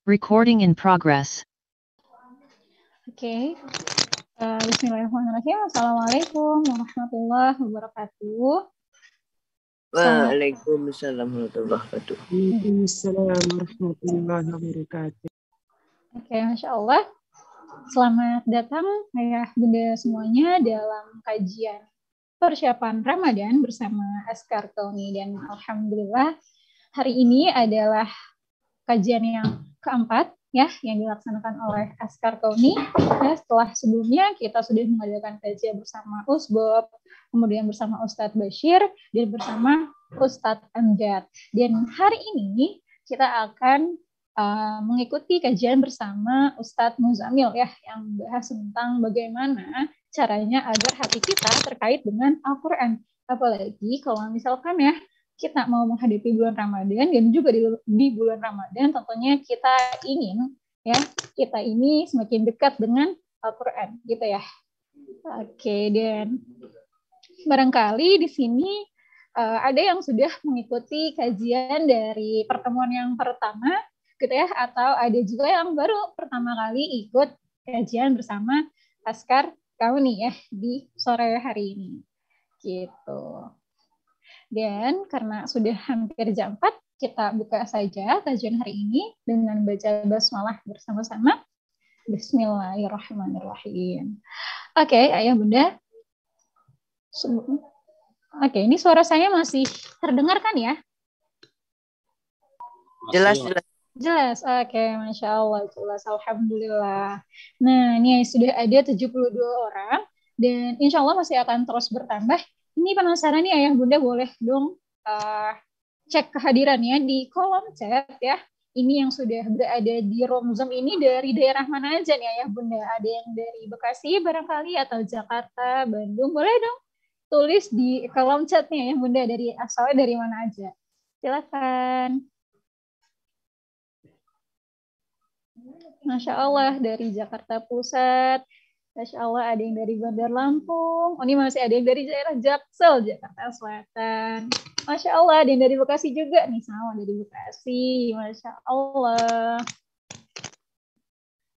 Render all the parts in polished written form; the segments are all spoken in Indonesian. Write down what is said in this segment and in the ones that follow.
Recording in progress. Oke. Bismillahirrahmanirrahim. Assalamualaikum warahmatullahi wabarakatuh. Waalaikumsalam warahmatullahi wabarakatuh. Waalaikumsalam warahmatullahi wabarakatuh. Oke, Masya Allah. Selamat datang ayah bunda semuanya dalam kajian persiapan Ramadan bersama Askar Kauni, dan alhamdulillah hari ini adalah kajian yang keempat ya yang dilaksanakan oleh Askar Kauni. Ya, setelah sebelumnya kita sudah mengadakan kajian bersama Usbob, kemudian bersama Ustadz Bashir dan bersama Ustadz Amjad. Dan hari ini kita akan mengikuti kajian bersama Ustadz Muzamil ya, yang membahas tentang bagaimana caranya agar hati kita terkait dengan Al-Quran. Apalagi kalau misalkan ya kita mau menghadapi bulan Ramadan, dan juga di bulan Ramadan tentunya kita ingin ya kita ini semakin dekat dengan Al-Quran gitu ya. Oke, dan barangkali di sini ada yang sudah mengikuti kajian dari pertemuan yang pertama gitu ya, atau ada juga yang baru pertama kali ikut kajian bersama Askar Kauni ya di sore hari ini gitu. Dan karena sudah hampir jam 4, kita buka saja kajian hari ini dengan baca basmalah bersama-sama. Bismillahirrahmanirrahim. Oke, ayah bunda. Oke, ini suara saya masih terdengar kan ya? Jelas. Jelas, oke, Masya Allah, jelas, Alhamdulillah. Nah, ini sudah ada 72 orang, dan insya Allah masih akan terus bertambah. Ini penasaran nih ayah bunda, boleh dong cek kehadirannya di kolom chat ya. Ini yang sudah berada di room Zoom ini dari daerah mana aja nih ayah bunda? Ada yang dari Bekasi barangkali, atau Jakarta, Bandung, boleh dong tulis di kolom chatnya ya bunda, dari asalnya dari mana aja. Silakan. Masya Allah, dari Jakarta Pusat. Masya Allah, ada yang dari Bandar Lampung. Oh, ini masih ada yang dari daerah Jaksel, Jakarta Selatan. Masya Allah, ada yang dari Bekasi juga. Nih, sama dari Bekasi. Masya Allah.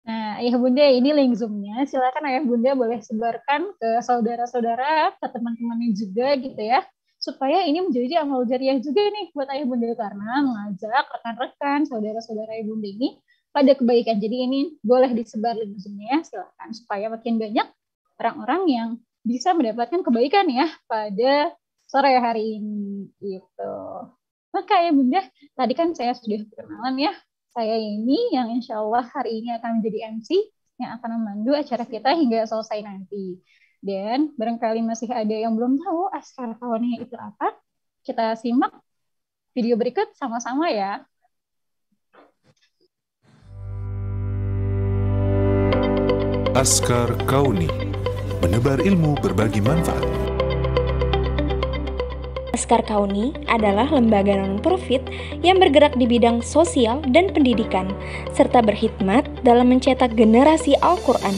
Nah, ayah bunda, ini link Zoom-nya. Silakan ayah bunda boleh sebarkan ke saudara-saudara, ke teman-temannya juga gitu ya. Supaya ini menjadi amal jariah juga nih buat ayah bunda, karena mengajak rekan-rekan, saudara-saudara ayah bunda ini pada kebaikan. Jadi ini boleh disebar link Zoom-nya, silakan, supaya makin banyak orang-orang yang bisa mendapatkan kebaikan ya pada sore hari ini gitu. Maka ya bunda, tadi kan saya sudah perkenalan ya, saya ini yang insya Allah hari ini akan menjadi MC yang akan memandu acara kita hingga selesai nanti. Dan barangkali masih ada yang belum tahu Askar Kauni itu apa, kita simak video berikut sama-sama ya. Askar Kauni, menebar ilmu berbagi manfaat. Askar Kauni adalah lembaga non-profit yang bergerak di bidang sosial dan pendidikan, serta berkhidmat dalam mencetak generasi Al-Quran.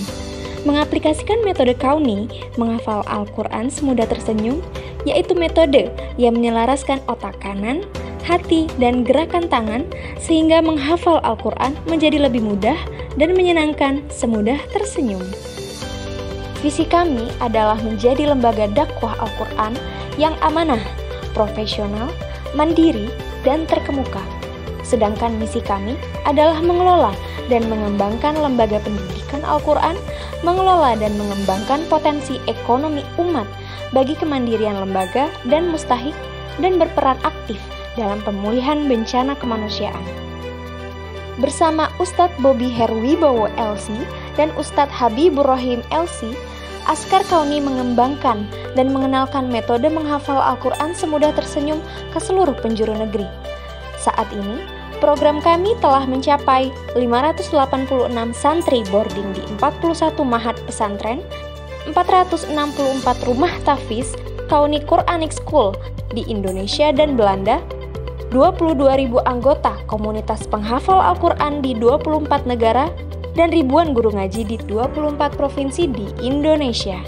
Mengaplikasikan metode Kauni, menghafal Al-Quran semudah tersenyum, yaitu metode yang menyelaraskan otak kanan, hati, dan gerakan tangan sehingga menghafal Al-Quran menjadi lebih mudah dan menyenangkan semudah tersenyum. Visi kami adalah menjadi lembaga dakwah Al-Quran yang amanah, profesional, mandiri, dan terkemuka. Sedangkan misi kami adalah mengelola dan mengembangkan lembaga pendidikan Al-Quran, mengelola dan mengembangkan potensi ekonomi umat bagi kemandirian lembaga dan mustahik, dan berperan aktif dalam pemulihan bencana kemanusiaan. Bersama Ustadz Bobby Herwibowo LC dan Ustadz Habibur Rahim LC, Askar Kauni mengembangkan dan mengenalkan metode menghafal Al-Quran semudah tersenyum ke seluruh penjuru negeri. Saat ini, program kami telah mencapai 586 santri boarding di 41 mahat pesantren, 464 rumah tahfiz Kauni Quranic School di Indonesia dan Belanda, 22.000 anggota komunitas penghafal Al-Quran di 24 negara, dan ribuan guru ngaji di 24 provinsi di Indonesia.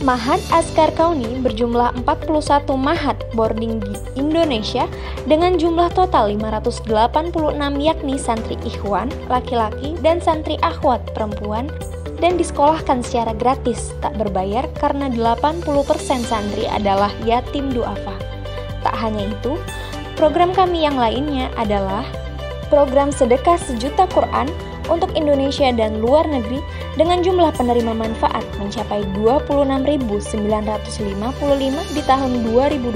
Ma'had Askar Kauni berjumlah 41 ma'had boarding di Indonesia dengan jumlah total 586 yakni santri ikhwan laki-laki dan santri akhwat perempuan dan disekolahkan secara gratis tak berbayar karena 80% santri adalah yatim duafa. Tak hanya itu, program kami yang lainnya adalah program sedekah sejuta Quran untuk Indonesia dan luar negeri dengan jumlah penerima manfaat mencapai 26.955 di tahun 2020.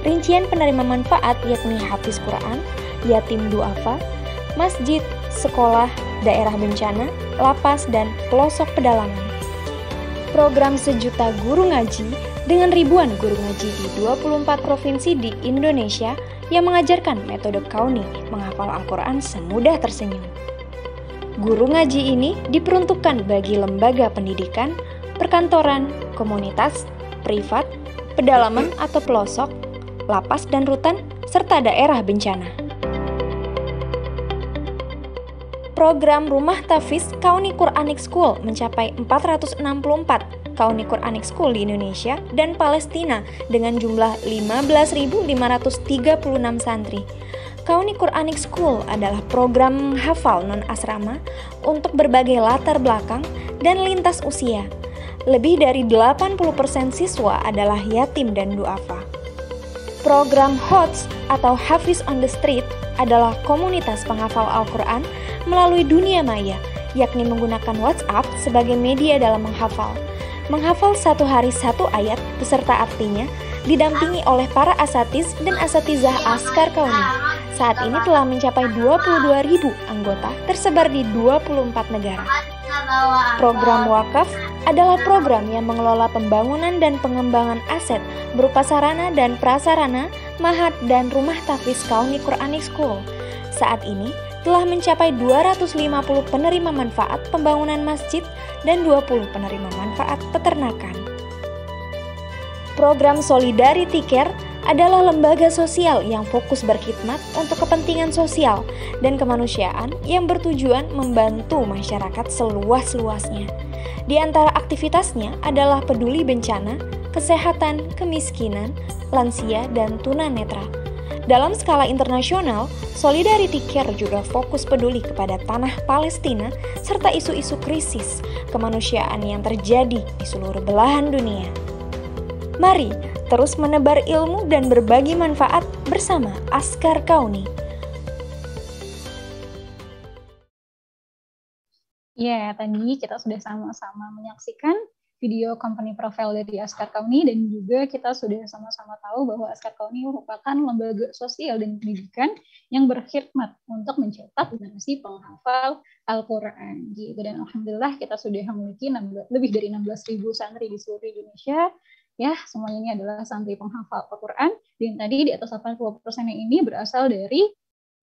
Rincian penerima manfaat yakni hafiz Quran, yatim duafa, masjid, sekolah, daerah bencana, lapas, dan pelosok pedalaman. Program sejuta guru ngaji dengan ribuan guru ngaji di 24 provinsi di Indonesia yang mengajarkan metode Kauni menghafal Al-Quran semudah tersenyum. Guru ngaji ini diperuntukkan bagi lembaga pendidikan, perkantoran, komunitas, privat, pedalaman atau pelosok, lapas dan rutan, serta daerah bencana. Program Rumah Tahfiz Kauni Quranic School mencapai 464 Kauni Quranic School di Indonesia dan Palestina dengan jumlah 15.536 santri. Kauni Quranic School adalah program menghafal non-asrama untuk berbagai latar belakang dan lintas usia. Lebih dari 80% siswa adalah yatim dan duafa. Program HOTS atau Hafiz on the Street adalah komunitas penghafal Al-Quran melalui dunia maya, yakni menggunakan WhatsApp sebagai media dalam menghafal. Menghafal satu hari satu ayat beserta artinya didampingi oleh para asatiz dan asatizah Askar Kauni. Saat ini telah mencapai 22.000 anggota tersebar di 24 negara. Program wakaf adalah program yang mengelola pembangunan dan pengembangan aset berupa sarana dan prasarana, ma'had dan rumah tahfiz Kauni Quranic School. Saat ini telah mencapai 250 penerima manfaat pembangunan masjid dan 20 penerima manfaat peternakan. Program Solidarity Care adalah lembaga sosial yang fokus berkhidmat untuk kepentingan sosial dan kemanusiaan yang bertujuan membantu masyarakat seluas-luasnya. Di antara aktivitasnya adalah peduli bencana, kesehatan, kemiskinan, lansia, dan tunanetra. Dalam skala internasional, Solidarity Care juga fokus peduli kepada tanah Palestina serta isu-isu krisis kemanusiaan yang terjadi di seluruh belahan dunia. Mari terus menebar ilmu dan berbagi manfaat bersama Askar Kauni. Ya, tadi kita sudah sama-sama menyaksikan video company profile dari Askar Kauni dan juga kita sudah sama-sama tahu bahwa Askar Kauni merupakan lembaga sosial dan pendidikan yang berkhidmat untuk mencetak generasi penghafal Al-Quran. Gitu. Dan alhamdulillah kita sudah memiliki lebih dari 16.000 santri di seluruh Indonesia. Ya, semuanya ini adalah santri penghafal Al-Quran. Dan tadi di atas 80% yang ini berasal dari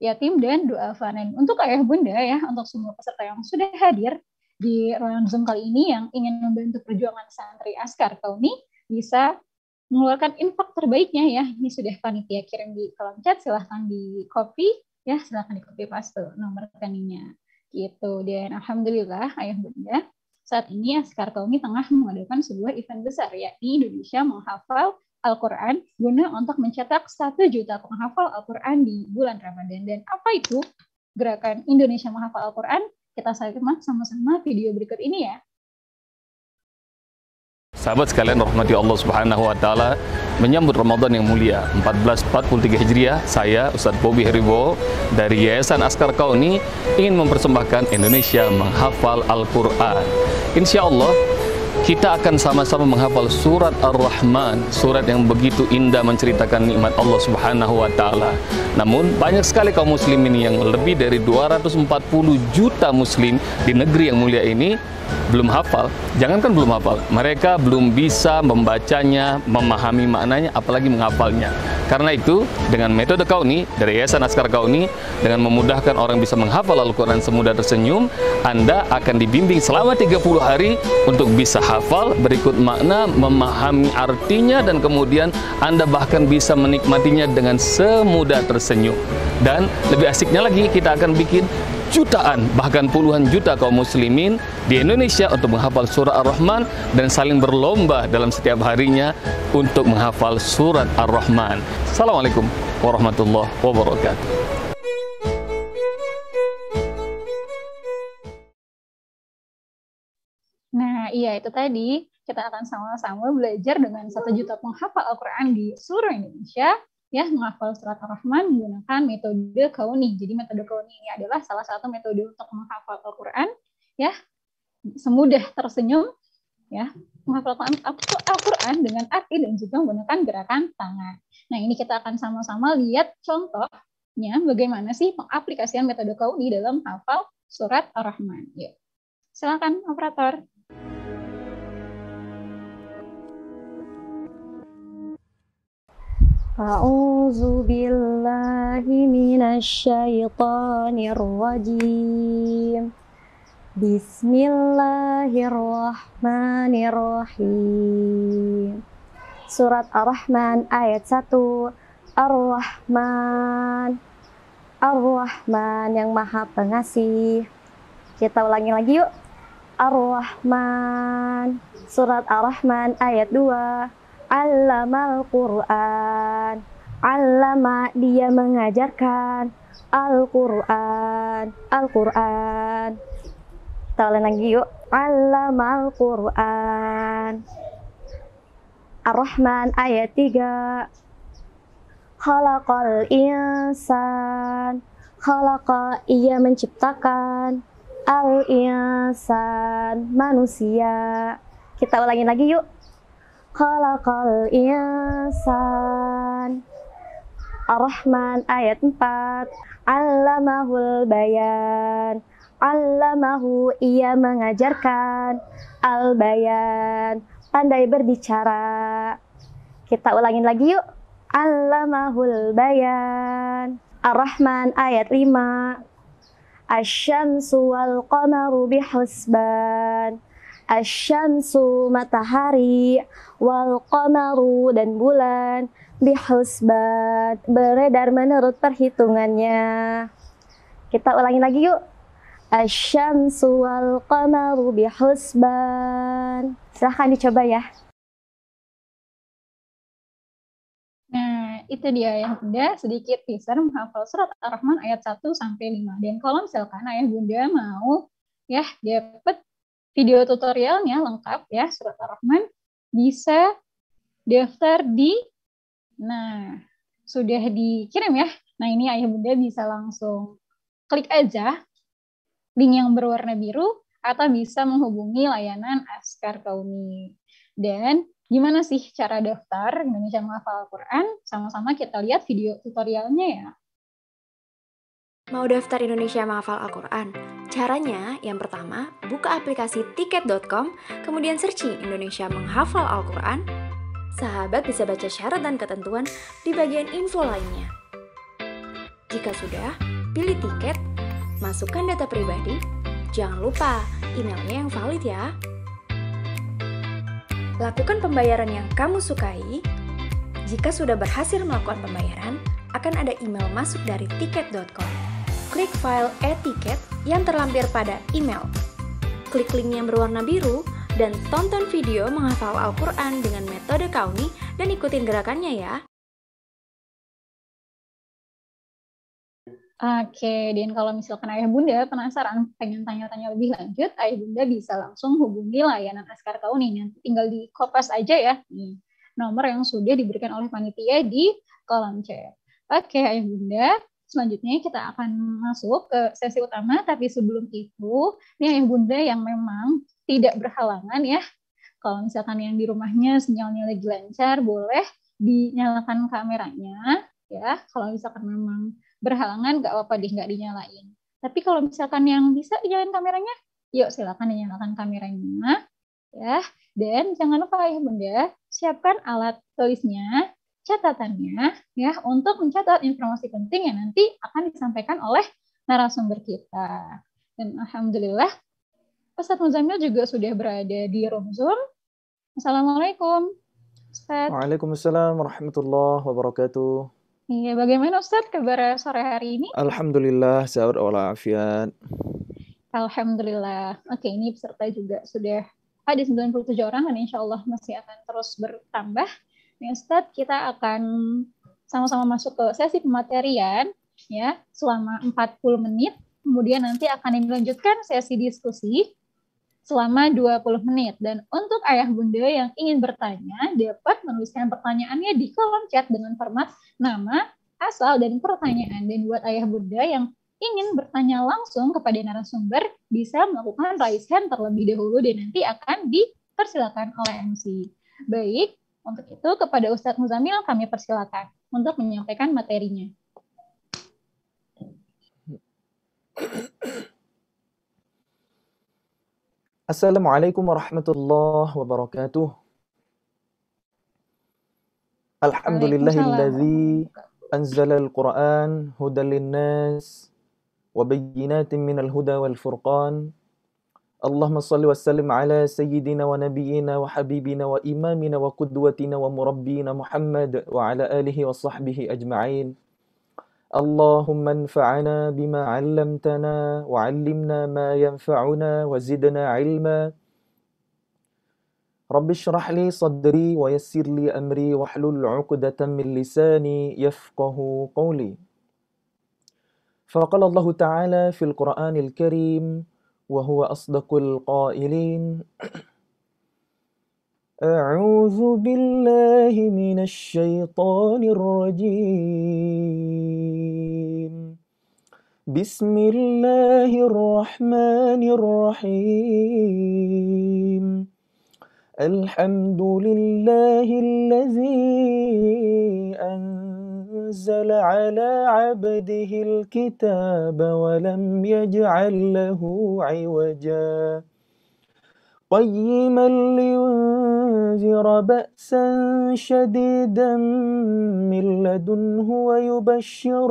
yatim dan duafa. Dan untuk ayah bunda ya, untuk semua peserta yang sudah hadir di ruangan Zoom kali ini yang ingin membantu perjuangan santri Askar Kauni bisa mengeluarkan infak terbaiknya ya. Ini sudah panitia kirim di kolom chat, silahkan di copy ya, silahkan di copy paste nomor rekeningnya gitu. Dan alhamdulillah ayah bunda, saat ini Askar Kauni tengah mengadakan sebuah event besar, yakni Indonesia menghafal Al-Quran guna untuk mencetak 1 juta penghafal Al-Quran di bulan Ramadan. Dan apa itu gerakan Indonesia menghafal Al-Quran? Kita simak sama-sama video berikut ini ya. Sahabat sekalian, rahmati Allah Subhanahu wa taala, menyambut Ramadan yang mulia 1443 Hijriah, saya Ustadz Bobi Heribo dari Yayasan Askar Kauni ingin mempersembahkan Indonesia menghafal Al-Qur'an. Insya Allah kita akan sama-sama menghafal surat Ar-Rahman, surat yang begitu indah menceritakan nikmat Allah Subhanahu wa taala. Namun banyak sekali kaum muslimin yang lebih dari 240 juta muslim di negeri yang mulia ini belum hafal. Jangankan belum hafal, mereka belum bisa membacanya, memahami maknanya, apalagi menghafalnya. Karena itu, dengan metode Kauni dari Yayasan Askar Kauni, dengan memudahkan orang bisa menghafal Al-Quran semudah tersenyum, Anda akan dibimbing selama 30 hari untuk bisa hafal, berikut makna, memahami artinya, dan kemudian Anda bahkan bisa menikmatinya dengan semudah tersenyum. Dan lebih asiknya lagi, kita akan bikin jutaan, bahkan puluhan juta kaum muslimin di Indonesia untuk menghafal surah Ar-Rahman dan saling berlomba dalam setiap harinya untuk menghafal surat Ar-Rahman. Assalamualaikum warahmatullahi wabarakatuh. Nah, iya itu tadi kita akan sama-sama belajar dengan 1 juta penghafal Al-Quran di seluruh Indonesia, ya, menghafal surat Ar-Rahman menggunakan metode Kauni. Jadi metode Kauni ini adalah salah satu metode untuk menghafal Al-Quran, ya, semudah tersenyum, ya, menghafal Al-Quran dengan arti dan juga menggunakan gerakan tangan. Nah, ini kita akan sama-sama lihat contohnya bagaimana sih pengaplikasian metode Kauni dalam hafal surat Ar-Rahman. Yuk, silakan operator. A'udzu billahi minasyaitonir rajim. Bismillahirrahmanirrahim. Surat Ar-Rahman ayat 1. Ar-Rahman. Ar-Rahman yang Maha Pengasih. Kita ulangi lagi yuk. Ar-Rahman. Surat Ar-Rahman ayat 2. Allamal Qur'an. Allama dia mengajarkan Al-Qur'an. Al-Qur'an. Kita ulang lagi yuk. Allamal Qur'an. Ar-Rahman ayat 3. Khalaqal insan. Khalaqa ia menciptakan. Al-insan manusia. Kita ulangi lagi yuk. Khalaqal insan. Ar-Rahman ayat 4. Allamahul bayan. Allamahu ia mengajarkan. Al-bayan pandai berbicara. Kita ulangin lagi yuk. Allamahul bayan. Ar-Rahman ayat 5. Asy-syamsu wal qamaru bihusban. Asy-syamsu matahari, wal qamaru dan bulan, bihusban beredar menurut perhitungannya. Kita ulangi lagi yuk. Asy-syamsu wal qamaru bihusban. Silahkan dicoba ya. Nah, itu dia ya Bunda, sedikit teaser menghafal surat Ar-Rahman ayat 1 sampai 5. Dan kalau misalkan ayah Bunda mau ya dapat video tutorialnya lengkap ya surat Ar-Rahman, bisa daftar di, nah, sudah dikirim ya. Nah, ini ayah Bunda bisa langsung klik aja link yang berwarna biru atau bisa menghubungi layanan Askar Kauni. Dan gimana sih cara daftar Indonesia Menghafal Al-Quran? Sama-sama kita lihat video tutorialnya ya. Mau daftar Indonesia Menghafal Al-Quran? Caranya, yang pertama, buka aplikasi tiket.com, kemudian searching Indonesia Menghafal Al-Quran. Sahabat bisa baca syarat dan ketentuan di bagian info lainnya. Jika sudah, pilih tiket, masukkan data pribadi, jangan lupa emailnya yang valid ya. Lakukan pembayaran yang kamu sukai. Jika sudah berhasil melakukan pembayaran, akan ada email masuk dari tiket.com. Klik file e-tiket yang terlampir pada email. Klik link yang berwarna biru dan tonton video menghafal Al-Quran dengan metode Kauni dan ikutin gerakannya ya. Oke, dan kalau misalkan ayah Bunda penasaran pengen tanya-tanya lebih lanjut, ayah Bunda bisa langsung hubungi layanan Askar Kauni. Nanti tinggal di kopas aja ya, nih, nomor yang sudah diberikan oleh panitia di kolom chat. Oke, ayah Bunda. Selanjutnya kita akan masuk ke sesi utama, tapi sebelum itu, ini ayah Bunda yang memang tidak berhalangan ya. Kalau misalkan yang di rumahnya sinyalnya lagi lancar, boleh dinyalakan kameranya ya. Kalau misalkan memang berhalangan, nggak apa-apa deh, nggak dinyalain. Tapi kalau misalkan yang bisa dinyalain kameranya, yuk silakan dinyalakan kameranya ya. Dan jangan lupa ayah Bunda, siapkan alat tulisnya, catatannya ya untuk mencatat informasi penting yang nanti akan disampaikan oleh narasumber kita. Dan alhamdulillah Ustadz Muzammil juga sudah berada di room Zoom. Assalamualaikum Ustadz. Waalaikumsalam warahmatullahi wabarakatuh. Iya, bagaimana Ustadz kabar sore hari ini? Alhamdulillah, sehat walafiat. Alhamdulillah. Oke, ini peserta juga sudah ada 97 orang dan insya Allah masih akan terus bertambah. Nih Ustadz, kita akan sama-sama masuk ke sesi pematerian ya selama 40 menit. Kemudian nanti akan dilanjutkan sesi diskusi selama 20 menit. Dan untuk ayah bunda yang ingin bertanya, dapat menuliskan pertanyaannya di kolom chat dengan format nama, asal, dan pertanyaan. Dan buat ayah bunda yang ingin bertanya langsung kepada narasumber, bisa melakukan raise hand terlebih dahulu dan nanti akan dipersilakan oleh MC. Baik, untuk itu kepada Ustadz Muzamil kami persilakan untuk menyampaikan materinya. Assalamualaikum warahmatullahi wabarakatuh. Alhamdulillahilladzi anzala al-Qur'an hudan linnas wa bayyinatin minal huda wal furqan. Allahumma salli wa sallim ala sayyidina wa nabiyyina wa habibina wa imamina wa qudwatina wa murabbina Muhammad wa ala alihi wa sahbihi ajma'in. Allahumma anfa'na bima 'allamtana wa 'allimna ma yanfa'una wa zidna 'ilma. Rabbi shrah li sadri wa yassir li amri wahlul 'uqdatam min lisani yafqahu qawli. Faqala Allah Ta'ala fil Qur'anil Karim wa huwa asdaqul qailin. A'udzu billahi minasy syaithanir rajim. Bismillahirrahmanirrahim. Alhamdulillahilladzi anzala ala 'abdihil kitaba wa lam yaj'al lahu 'iwaja. قيما لينذر بأسا شديدا من لدنه ويبشر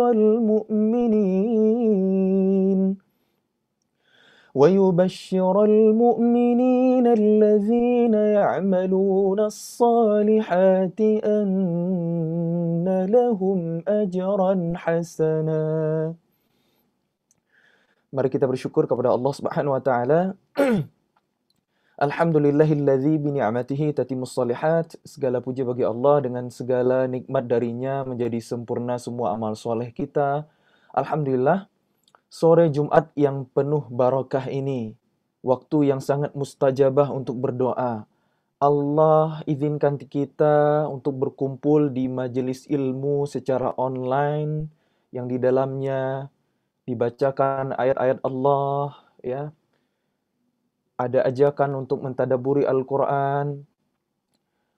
المؤمنين الذين يعملون الصالحات أن لهم أجرا حسنا. Mari kita bersyukur kepada Allah Subhanahu wa taala. Alhamdulillahilladzi bi ni'matihi tatimmus shalihat. Segala puji bagi Allah, dengan segala nikmat darinya menjadi sempurna semua amal soleh kita. Alhamdulillah, sore Jumat yang penuh barakah ini, waktu yang sangat mustajabah untuk berdoa. Allah izinkan kita untuk berkumpul di majelis ilmu secara online yang di dalamnya dibacakan ayat-ayat Allah, ya. Ada ajakan untuk mentadaburi Al-Quran.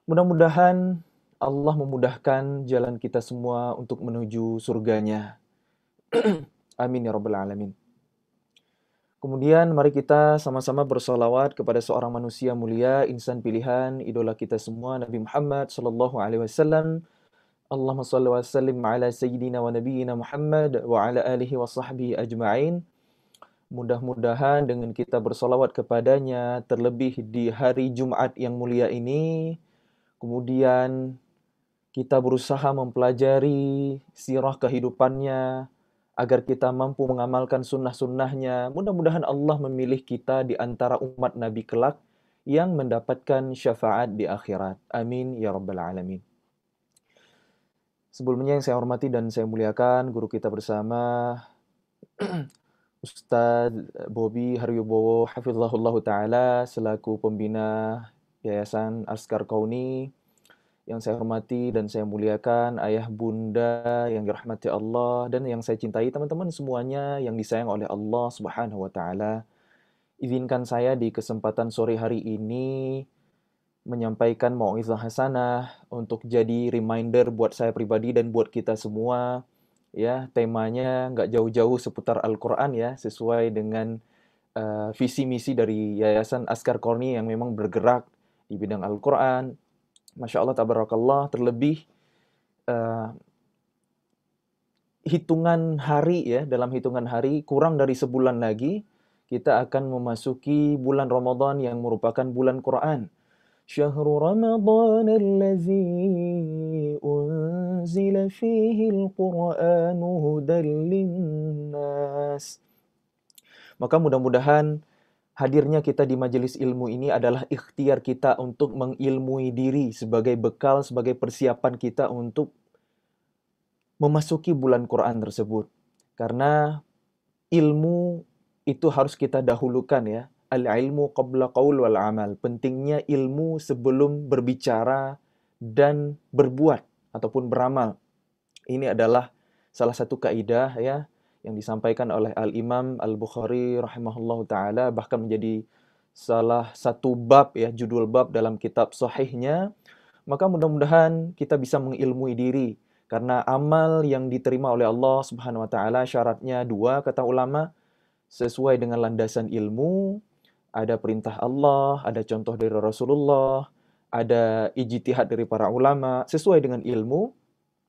Mudah-mudahan Allah memudahkan jalan kita semua untuk menuju surganya. Amin ya rabbal alamin. Kemudian mari kita sama-sama bersolawat kepada seorang manusia mulia, insan pilihan, idola kita semua, Nabi Muhammad sallallahu alaihi wasallam. Allahumma shalli wa sallim ala sayyidina wa nabiyyina Muhammad wa ala alihi wa sahbihi ajma'in. Mudah-mudahan dengan kita bersolawat kepadanya, terlebih di hari Jumat yang mulia ini, kemudian kita berusaha mempelajari sirah kehidupannya, agar kita mampu mengamalkan sunnah-sunnahnya. Mudah-mudahan Allah memilih kita di antara umat Nabi kelak yang mendapatkan syafaat di akhirat. Amin ya rabbal alamin. Sebelumnya yang saya hormati dan saya muliakan guru kita bersama Ustadz Bobby Haryobowo hafizahullah ta'ala selaku pembina Yayasan Askar Kauni. Yang saya hormati dan saya muliakan ayah bunda yang dirahmati Allah dan yang saya cintai teman-teman semuanya yang disayang oleh Allah Subhanahu wa taala. Izinkan saya di kesempatan sore hari ini menyampaikan mau'izah hasanah untuk jadi reminder buat saya pribadi dan buat kita semua. Ya, temanya nggak jauh-jauh seputar Al-Quran ya, sesuai dengan visi misi dari Yayasan Askar Kauni yang memang bergerak di bidang Al-Quran. Masya Allah, tabarakallah, terlebih hitungan hari ya, dalam hitungan hari kurang dari sebulan lagi kita akan memasuki bulan Ramadan yang merupakan bulan Quran. Syahrul Ramadan allazi أنزل فيه القرآن هدى للناس. Maka mudah-mudahan hadirnya kita di majelis ilmu ini adalah ikhtiar kita untuk mengilmui diri sebagai bekal, sebagai persiapan kita untuk memasuki bulan Quran tersebut. Karena ilmu itu harus kita dahulukan ya. Al-ilmu qabla qaul wal amal. Pentingnya ilmu sebelum berbicara dan berbuat ataupun beramal. Ini adalah salah satu kaidah ya yang disampaikan oleh Al-Imam Al-Bukhari rahimahullahu taala, bahkan menjadi salah satu bab ya, judul bab dalam kitab sahihnya. Maka mudah-mudahan kita bisa mengilmui diri, karena amal yang diterima oleh Allah Subhanahu wa taala syaratnya dua, kata ulama, sesuai dengan landasan ilmu, ada perintah Allah, ada contoh dari Rasulullah, ada ijtihad dari para ulama, sesuai dengan ilmu.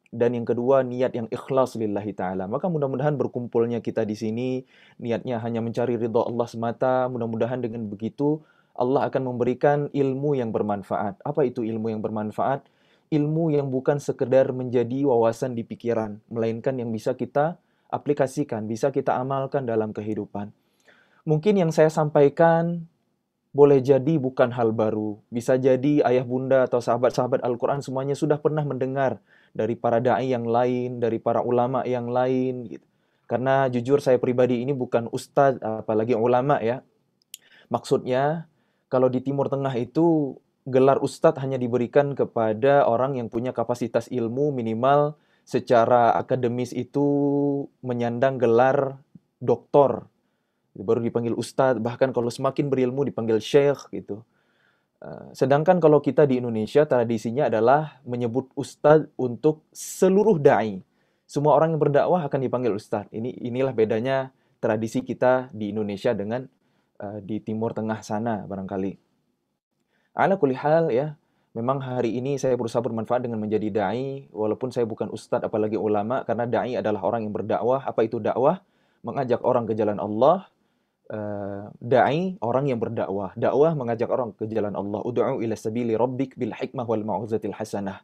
Dan yang kedua, niat yang ikhlas lillahi ta'ala. Maka mudah-mudahan berkumpulnya kita di sini, niatnya hanya mencari ridha Allah semata. Mudah-mudahan dengan begitu, Allah akan memberikan ilmu yang bermanfaat. Apa itu ilmu yang bermanfaat? Ilmu yang bukan sekedar menjadi wawasan di pikiran, melainkan yang bisa kita aplikasikan, bisa kita amalkan dalam kehidupan. Mungkin yang saya sampaikan boleh jadi bukan hal baru. Bisa jadi ayah bunda atau sahabat-sahabat Al-Quran semuanya sudah pernah mendengar dari para da'i yang lain, dari para ulama yang lain. Gitu. Karena jujur saya pribadi ini bukan ustadz, apalagi ulama ya. Maksudnya, kalau di Timur Tengah itu gelar ustadz hanya diberikan kepada orang yang punya kapasitas ilmu minimal secara akademis itu menyandang gelar doktor. Baru dipanggil ustadz, bahkan kalau semakin berilmu dipanggil syekh gitu. Sedangkan kalau kita di Indonesia tradisinya adalah menyebut ustadz untuk seluruh da'i. Semua orang yang berdakwah akan dipanggil ustadz. Inilah bedanya tradisi kita di Indonesia dengan di Timur Tengah sana barangkali. Ala kulli hal ya, memang hari ini saya berusaha bermanfaat dengan menjadi da'i, walaupun saya bukan ustadz apalagi ulama, karena da'i adalah orang yang berdakwah. Apa itu dakwah? Mengajak orang ke jalan Allah. Da'i orang yang berdakwah. Dakwah mengajak orang ke jalan Allah. Ud'u ila sabili rabbik bil hikmah wal mau'izatil hasanah.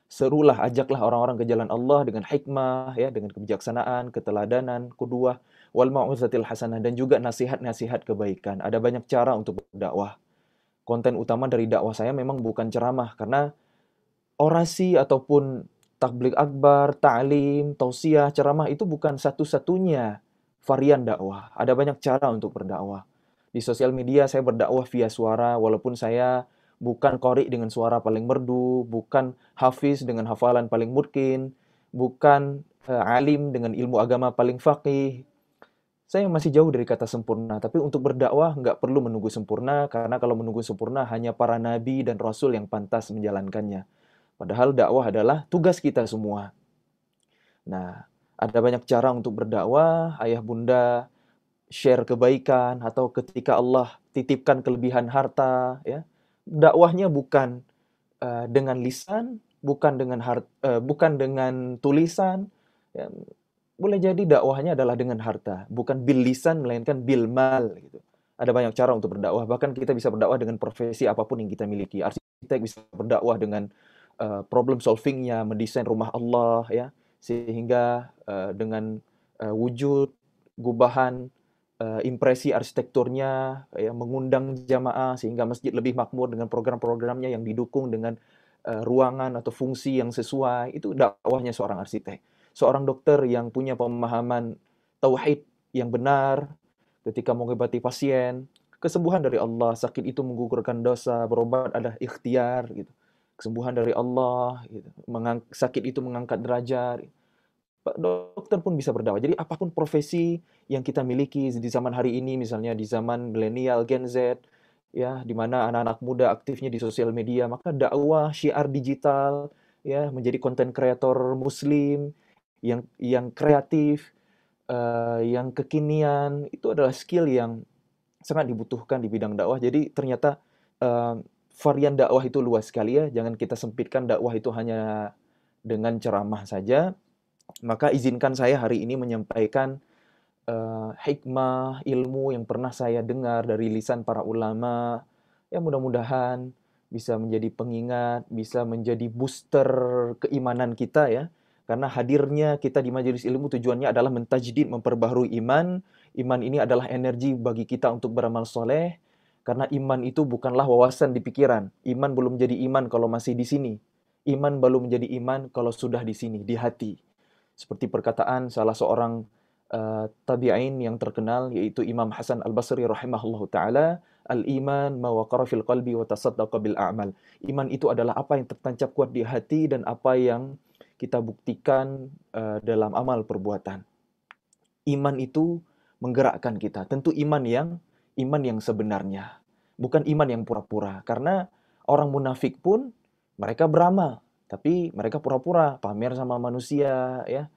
Serulah, ajaklah orang-orang ke jalan Allah dengan hikmah ya, dengan kebijaksanaan, keteladanan, qudwah, wal mau'izatil hasanah, dan juga nasihat-nasihat kebaikan. Ada banyak cara untuk berdakwah. Konten utama dari dakwah saya memang bukan ceramah, karena orasi ataupun tabligh akbar, ta'lim, tausiah, ceramah itu bukan satu-satunya varian dakwah. Ada banyak cara untuk berdakwah. Di sosial media saya berdakwah via suara, walaupun saya bukan qori dengan suara paling merdu, bukan hafiz dengan hafalan paling mutqin, bukan alim dengan ilmu agama paling faqih. Saya masih jauh dari kata sempurna, tapi untuk berdakwah nggak perlu menunggu sempurna, karena kalau menunggu sempurna hanya para nabi dan rasul yang pantas menjalankannya. Padahal dakwah adalah tugas kita semua. Nah, ada banyak cara untuk berdakwah, ayah bunda share kebaikan, atau ketika Allah titipkan kelebihan harta, ya. Dakwahnya bukan dengan lisan, bukan dengan tulisan. Ya. Boleh jadi dakwahnya adalah dengan harta, bukan bil lisan melainkan bil mal gitu. Ada banyak cara untuk berdakwah, bahkan kita bisa berdakwah dengan profesi apapun yang kita miliki. Arsitek bisa berdakwah dengan problem solvingnya, mendesain rumah Allah ya, sehingga dengan wujud, gubahan, impresi arsitekturnya, ya, mengundang jamaah sehingga masjid lebih makmur dengan program-programnya yang didukung dengan ruangan atau fungsi yang sesuai. Itu dakwahnya seorang arsitek. Seorang dokter yang punya pemahaman tauhid yang benar ketika mengobati pasien, kesembuhan dari Allah, sakit itu menggugurkan dosa, berobat adalah ikhtiar gitu. Kesembuhan dari Allah gitu. Sakit itu mengangkat derajat. Dokter pun bisa berdakwah. Jadi apapun profesi yang kita miliki di zaman hari ini, misalnya di zaman milenial, Gen Z, ya, di mana anak-anak muda aktifnya di sosial media, maka dakwah syiar digital, ya, menjadi konten kreator muslim yang kreatif, yang kekinian, itu adalah skill yang sangat dibutuhkan di bidang dakwah. Jadi ternyata varian dakwah itu luas sekali ya. Jangan kita sempitkan dakwah itu hanya dengan ceramah saja. Maka izinkan saya hari ini menyampaikan hikmah, ilmu yang pernah saya dengar dari lisan para ulama. Ya mudah-mudahan bisa menjadi pengingat, bisa menjadi booster keimanan kita ya. Karena hadirnya kita di majelis ilmu tujuannya adalah mentajdid, memperbaharui iman. Iman ini adalah energi bagi kita untuk beramal soleh. Karena iman itu bukanlah wawasan di pikiran. Iman belum jadi iman kalau masih di sini. Iman baru menjadi iman kalau sudah di sini, di hati. Seperti perkataan salah seorang tabi'in yang terkenal, yaitu Imam Hasan Al-Basri rahimahullahu ta'ala, al-iman ma waqara fil qalbi wa tasaddaqa bil a'mal. Iman itu adalah apa yang tertancap kuat di hati dan apa yang kita buktikan dalam amal perbuatan. Iman itu menggerakkan kita. Tentu iman yang sebenarnya, bukan iman yang pura-pura. Karena orang munafik pun mereka beramal, tapi mereka pura-pura, pamer sama manusia, ya,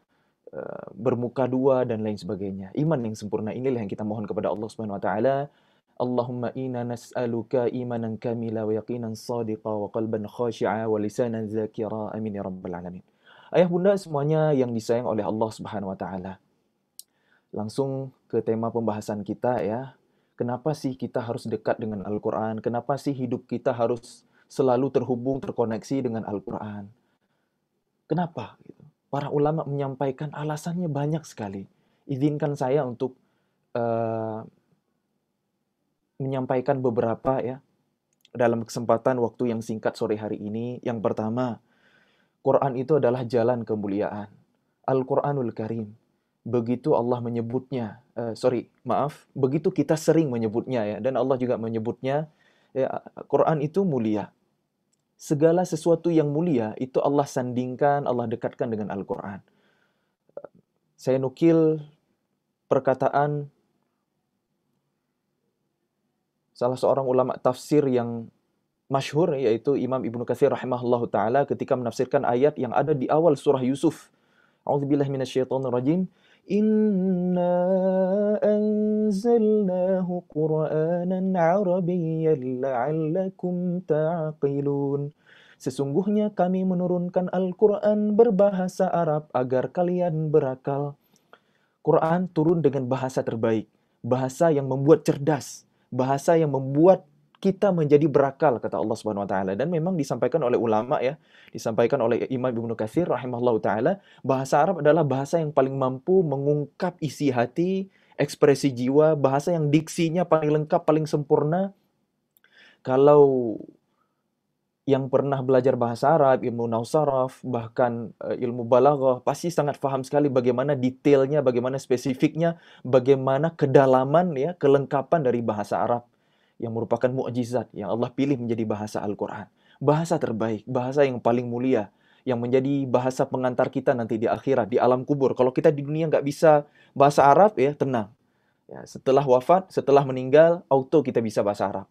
bermuka dua dan lain sebagainya. Iman yang sempurna inilah yang kita mohon kepada Allah Subhanahu wa taala. Allahumma inna nas'aluka imanan kamila wa yaqinan sadiqa wa qalban khashi'a wa lisanan zakira. Amin ya rabbal alamin. Ayah bunda semuanya yang disayang oleh Allah Subhanahu wa taala. Langsung ke tema pembahasan kita ya. Kenapa sih kita harus dekat dengan Al-Qur'an? Kenapa sih hidup kita harus selalu terhubung, terkoneksi dengan Al-Quran? Kenapa? Para ulama menyampaikan alasannya banyak sekali. Izinkan saya untuk menyampaikan beberapa ya dalam kesempatan waktu yang singkat sore hari ini. Yang pertama, Quran itu adalah jalan kemuliaan. Al-Quranul Karim. Begitu Allah menyebutnya, begitu kita sering menyebutnya ya, dan Allah juga menyebutnya, ya, Quran itu mulia. Segala sesuatu yang mulia itu Allah sandingkan, Allah dekatkan dengan Al-Quran. Saya nukil perkataan salah seorang ulama tafsir yang masyhur, yaitu Imam Ibnu Katsir rahimahullahu ta'ala ketika menafsirkan ayat yang ada di awal surah Yusuf. A'udzubillahi minasyaitonirrajim. Inna anzalnahu Qur'anan Arabiyyan la'allakum ta'qilun. Sesungguhnya kami menurunkan Al-Quran berbahasa Arab agar kalian berakal. Quran turun dengan bahasa terbaik, bahasa yang membuat cerdas, bahasa yang membuat kita menjadi berakal, kata Allah Subhanahu wa taala. Dan memang disampaikan oleh ulama ya, disampaikan oleh Imam Ibnu Katsir rahimahullahu taala, bahasa Arab adalah bahasa yang paling mampu mengungkap isi hati, ekspresi jiwa, bahasa yang diksinya paling lengkap, paling sempurna. Kalau yang pernah belajar bahasa Arab, ilmu nausaraf, bahkan ilmu balaghah, pasti sangat paham sekali bagaimana detailnya, bagaimana spesifiknya, bagaimana kedalaman ya, kelengkapan dari bahasa Arab yang merupakan mukjizat yang Allah pilih menjadi bahasa Al-Quran. Bahasa terbaik, bahasa yang paling mulia, yang menjadi bahasa pengantar kita nanti di akhirat, di alam kubur. Kalau kita di dunia nggak bisa bahasa Arab, ya tenang. Ya, setelah wafat, setelah meninggal, auto kita bisa bahasa Arab.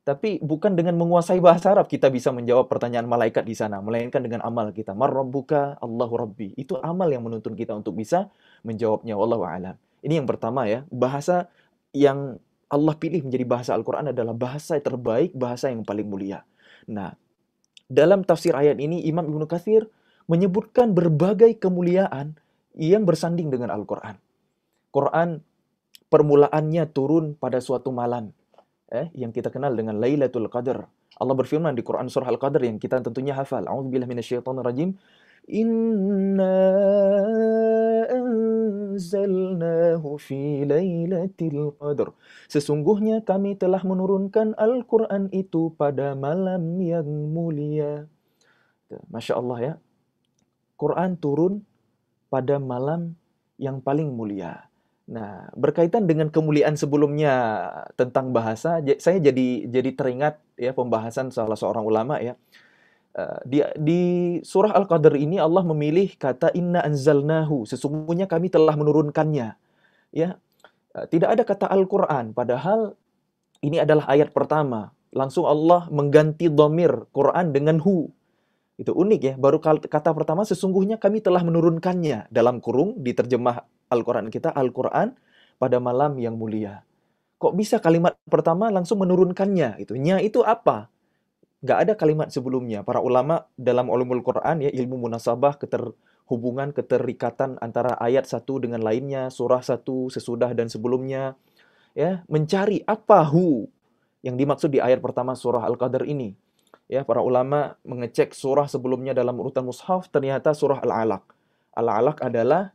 Tapi bukan dengan menguasai bahasa Arab kita bisa menjawab pertanyaan malaikat di sana, melainkan dengan amal kita. Mar rabbuka? Allahu rabbi. Itu amal yang menuntun kita untuk bisa menjawabnya. Wallahu a'lam. Ini yang pertama ya, bahasa yang Allah pilih menjadi bahasa Al-Quran adalah bahasa terbaik, bahasa yang paling mulia. Nah, dalam tafsir ayat ini, Imam Ibnu Katsir menyebutkan berbagai kemuliaan yang bersanding dengan Al-Quran. Quran permulaannya turun pada suatu malam, yang kita kenal dengan Lailatul Qadar. Allah berfirman di Quran surah Al-Qadar yang kita tentunya hafal. A'udzubillahi minasyaitonirrajim. Inna anzalnahu fi lailatul qadar. Sesungguhnya kami telah menurunkan Al-Quran itu pada malam yang mulia. Masya Allah ya. Quran turun pada malam yang paling mulia. Nah, berkaitan dengan kemuliaan sebelumnya tentang bahasa, saya jadi teringat ya pembahasan salah seorang ulama ya. Di surah Al-Qadar ini Allah memilih kata inna anzalnahu, sesungguhnya kami telah menurunkannya. Ya, tidak ada kata Al-Quran, padahal ini adalah ayat pertama. Langsung Allah mengganti dhamir Quran dengan hu. Itu unik ya, baru kata pertama sesungguhnya kami telah menurunkannya, dalam kurung diterjemah Al-Quran kita, Al-Quran pada malam yang mulia. Kok bisa kalimat pertama langsung menurunkannya? Nya itu apa? Nggak ada kalimat sebelumnya. Para ulama dalam ulumul Quran ya, ilmu munasabah, keterhubungan, keterikatan antara ayat satu dengan lainnya, surah satu, sesudah dan sebelumnya, ya, mencari apa hu yang dimaksud di ayat pertama surah Al-Qadar ini. Ya, para ulama mengecek surah sebelumnya dalam urutan mushaf, ternyata surah Al-Alaq. Al-Alaq adalah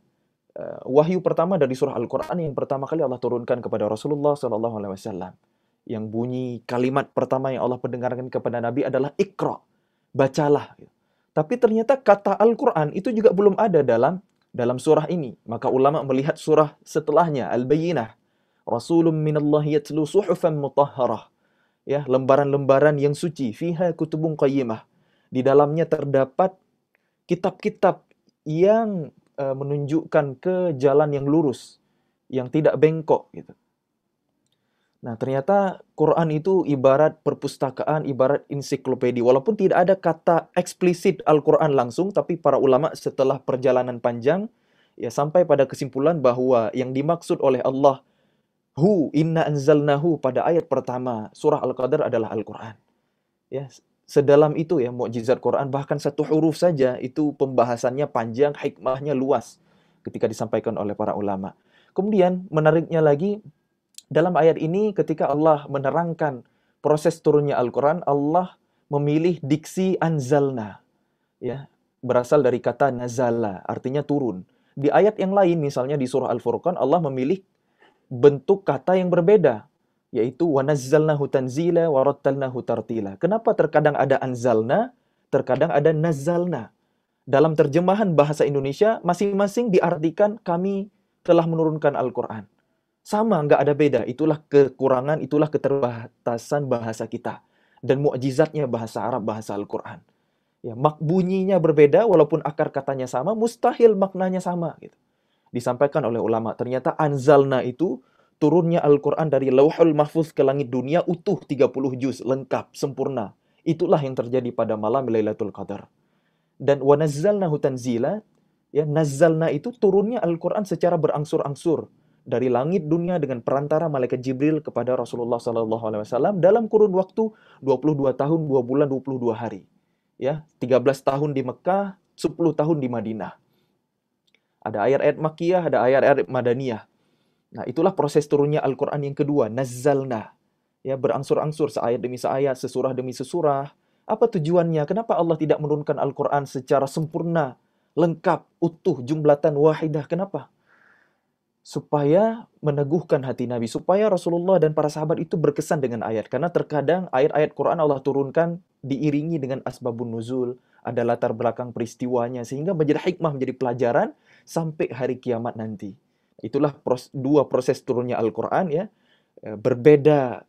wahyu pertama dari surah Al-Quran yang pertama kali Allah turunkan kepada Rasulullah SAW. Yang bunyi kalimat pertama yang Allah pendengarkan kepada Nabi adalah Iqra, bacalah. Tapi ternyata kata Al-Quran itu juga belum ada dalam surah ini. Maka ulama melihat surah setelahnya, Al-Bayyinah. Rasulun minallahi yatlu suhufan mutahharah. Ya, lembaran-lembaran yang suci, fiha kutubun qayyimah. Di dalamnya terdapat kitab-kitab yang menunjukkan ke jalan yang lurus, yang tidak bengkok gitu. Nah, ternyata Quran itu ibarat perpustakaan, ibarat ensiklopedia. Walaupun tidak ada kata eksplisit Al-Quran langsung, tapi para ulama setelah perjalanan panjang ya sampai pada kesimpulan bahwa yang dimaksud oleh Allah inna anzalnahu pada ayat pertama surah Al-Qadar adalah Al-Quran. Ya, sedalam itu ya mukjizat Quran, bahkan satu huruf saja itu pembahasannya panjang, hikmahnya luas ketika disampaikan oleh para ulama. Kemudian menariknya lagi dalam ayat ini ketika Allah menerangkan proses turunnya Al-Quran, Allah memilih diksi anzalna. Ya, berasal dari kata nazala, artinya turun. Di ayat yang lain misalnya di surah Al-Furqan Allah memilih bentuk kata yang berbeda, yaitu wa nazzalnahu tanzila wa rattalnahu tartila. Kenapa terkadang ada anzalna, terkadang ada nazzalna? Dalam terjemahan bahasa Indonesia masing-masing diartikan kami telah menurunkan Al-Quran. Sama, nggak ada beda. Itulah kekurangan, itulah keterbatasan bahasa kita. Dan mukjizatnya bahasa Arab, bahasa Al-Quran. Ya, bunyinya berbeda, walaupun akar katanya sama, mustahil maknanya sama. Gitu. Disampaikan oleh ulama, ternyata anzalna itu turunnya Al-Quran dari Lauhul Mahfuz ke langit dunia utuh 30 juz, lengkap, sempurna. Itulah yang terjadi pada malam Lailatul Qadar. Dan wa nazzalnahu tanzila, ya, nazzalna itu turunnya Al-Quran secara berangsur-angsur dari langit dunia dengan perantara malaikat Jibril kepada Rasulullah SAW dalam kurun waktu 22 tahun, 2 bulan, 22 hari. Ya, 13 tahun di Mekah, 10 tahun di Madinah. Ada ayat-ayat Makkiyah, ada ayat-ayat Madaniyah. Nah, itulah proses turunnya Al-Quran yang kedua, nazzalna. Ya, berangsur-angsur, seayat demi seayat, sesurah demi sesurah. Apa tujuannya? Kenapa Allah tidak menurunkan Al-Quran secara sempurna, lengkap, utuh, jumlatan wahidah? Kenapa? Supaya meneguhkan hati Nabi, supaya Rasulullah dan para sahabat itu berkesan dengan ayat. Karena terkadang ayat-ayat Quran Allah turunkan diiringi dengan asbabun nuzul, ada latar belakang peristiwanya, sehingga menjadi hikmah, menjadi pelajaran sampai hari kiamat nanti. Itulah dua proses turunnya Al-Quran ya. Berbeda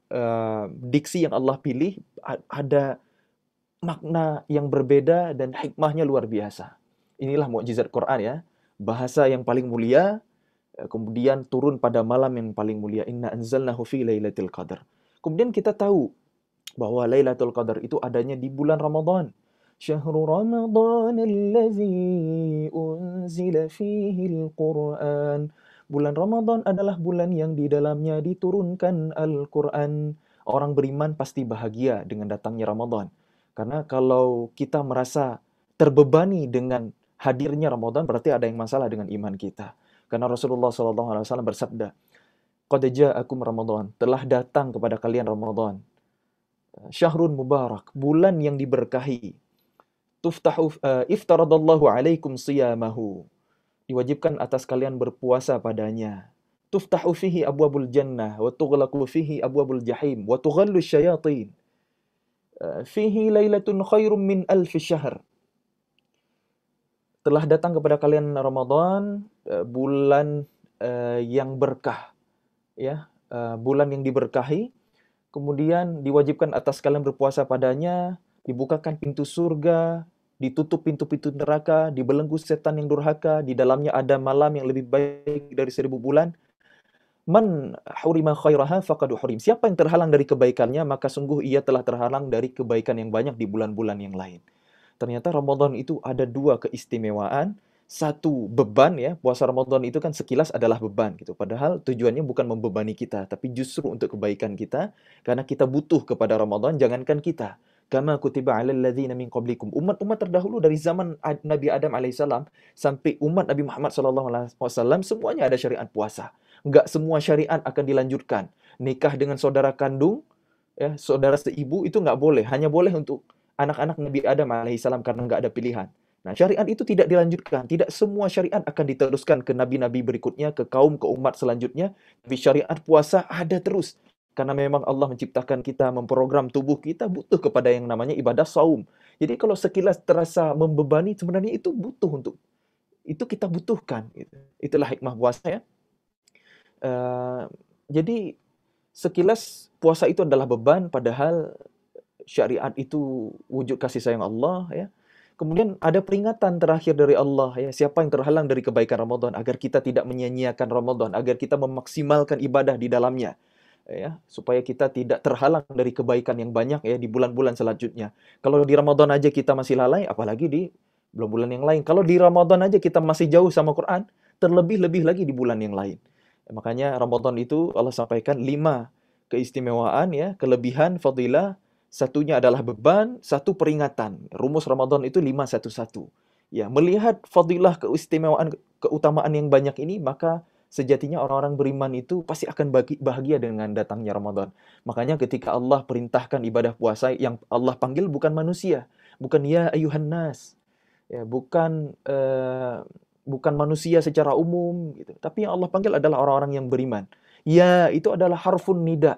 diksi yang Allah pilih, ada makna yang berbeda dan hikmahnya luar biasa. Inilah mukjizat Quran ya. Bahasa yang paling mulia, kemudian turun pada malam yang paling mulia. Inna anzalnahu fi lailatul qadar. Kemudian kita tahu bahwa Lailatul Qadar itu adanya di bulan Ramadan. Syahrul Ramadan allazi unzila fihi al-Quran. Bulan Ramadan adalah bulan yang di dalamnya diturunkan Al-Quran. Orang beriman pasti bahagia dengan datangnya Ramadan. Karena kalau kita merasa terbebani dengan hadirnya Ramadan, berarti ada yang masalah dengan iman kita. Karena Rasulullah SAW bersabda, qad ja'akum Ramadan, telah datang kepada kalian Ramadan. Syahrun mubarak, bulan yang diberkahi. Iftaradallahu alaikum siyamahu, diwajibkan atas kalian berpuasa padanya. Tuftahu fihi abwabul jannah wa tughlaqu fihi abwabul jahim wa tughallu syayatin. Fihi lailatun khairum min alfi syahr. Telah datang kepada kalian Ramadan, bulan yang berkah, ya, bulan yang diberkahi. Kemudian diwajibkan atas kalian berpuasa padanya, dibukakan pintu surga, ditutup pintu-pintu neraka, dibelenggu setan yang durhaka, di dalamnya ada malam yang lebih baik dari 1000 bulan. Man hurima khairaha faqad hurim. Siapa yang terhalang dari kebaikannya, maka sungguh ia telah terhalang dari kebaikan yang banyak di bulan-bulan yang lain. Ternyata Ramadan itu ada dua keistimewaan. Satu, beban ya. Puasa Ramadan itu kan sekilas adalah beban gitu. Padahal tujuannya bukan membebani kita, tapi justru untuk kebaikan kita. Karena kita butuh kepada Ramadan, jangankan kita. Kama kutiba 'alal ladzina min qablikum. Umat-umat terdahulu dari zaman Nabi Adam alaihissalam sampai umat Nabi Muhammad SAW semuanya ada syariat puasa. Enggak semua syariat akan dilanjutkan. Nikah dengan saudara kandung, ya, saudara seibu itu enggak boleh. Hanya boleh untuk anak-anak Nabi Adam alaihissalam karena nggak ada pilihan. Nah, syariat itu tidak dilanjutkan. Tidak semua syariat akan diteruskan ke nabi-nabi berikutnya, ke kaum, ke umat selanjutnya. Tapi syariat puasa ada terus. Karena memang Allah menciptakan kita, memprogram tubuh kita butuh kepada yang namanya ibadah saum. Jadi kalau sekilas terasa membebani, sebenarnya itu butuh itu kita butuhkan. Gitu. Itulah hikmah puasa ya. Jadi sekilas puasa itu adalah beban, padahal syariat itu wujud kasih sayang Allah ya. Kemudian ada peringatan terakhir dari Allah ya, siapa yang terhalang dari kebaikan Ramadan, agar kita tidak menyia-nyiakan Ramadan, agar kita memaksimalkan ibadah di dalamnya ya, supaya kita tidak terhalang dari kebaikan yang banyak ya di bulan-bulan selanjutnya. Kalau di Ramadan aja kita masih lalai, apalagi di bulan-bulan yang lain. Kalau di Ramadan aja kita masih jauh sama Quran, terlebih-lebih lagi di bulan yang lain. Makanya Ramadan itu Allah sampaikan 5 keistimewaan ya, kelebihan, fadilah. Satunya adalah beban, satu peringatan. Rumus Ramadan itu 5-1-1. Ya, melihat fadilah, keistimewaan, keutamaan yang banyak ini, maka sejatinya orang-orang beriman itu pasti akan bahagia dengan datangnya Ramadan. Makanya ketika Allah perintahkan ibadah puasa, yang Allah panggil bukan manusia, bukan ya ayuhan nas, ya, bukan manusia secara umum gitu. Tapi yang Allah panggil adalah orang-orang yang beriman. Ya, itu adalah harfun nida.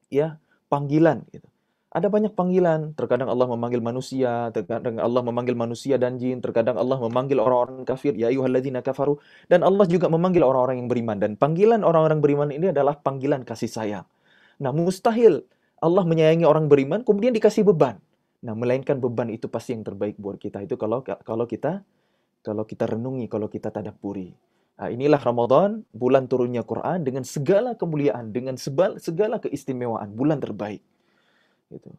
Ya, panggilan gitu. Ada banyak panggilan, terkadang Allah memanggil manusia, terkadang Allah memanggil manusia dan jin, terkadang Allah memanggil orang-orang kafir, ya ayyuhalladzina kafaru, dan Allah juga memanggil orang-orang yang beriman. Dan panggilan orang-orang beriman ini adalah panggilan kasih sayang. Nah, mustahil Allah menyayangi orang beriman kemudian dikasih beban. Nah, melainkan beban itu pasti yang terbaik buat kita. Itu kalau kita renungi, kalau kita tadabburi. Nah, inilah Ramadan, bulan turunnya Quran dengan segala kemuliaan, dengan segala keistimewaan, bulan terbaik. Gitu.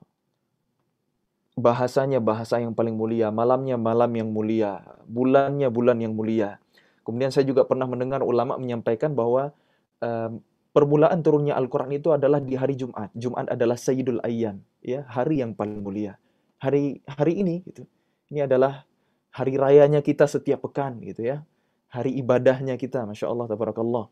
Bahasanya bahasa yang paling mulia, malamnya malam yang mulia, bulannya bulan yang mulia. Kemudian saya juga pernah mendengar ulama menyampaikan bahwa permulaan turunnya Al-Quran itu adalah di hari Jumat. Jumat adalah Sayyidul Ayyan, ya, hari yang paling mulia. Hari ini gitu. Ini adalah hari rayanya kita setiap pekan gitu ya. Hari ibadahnya kita, Masya Allah, tabarakallah.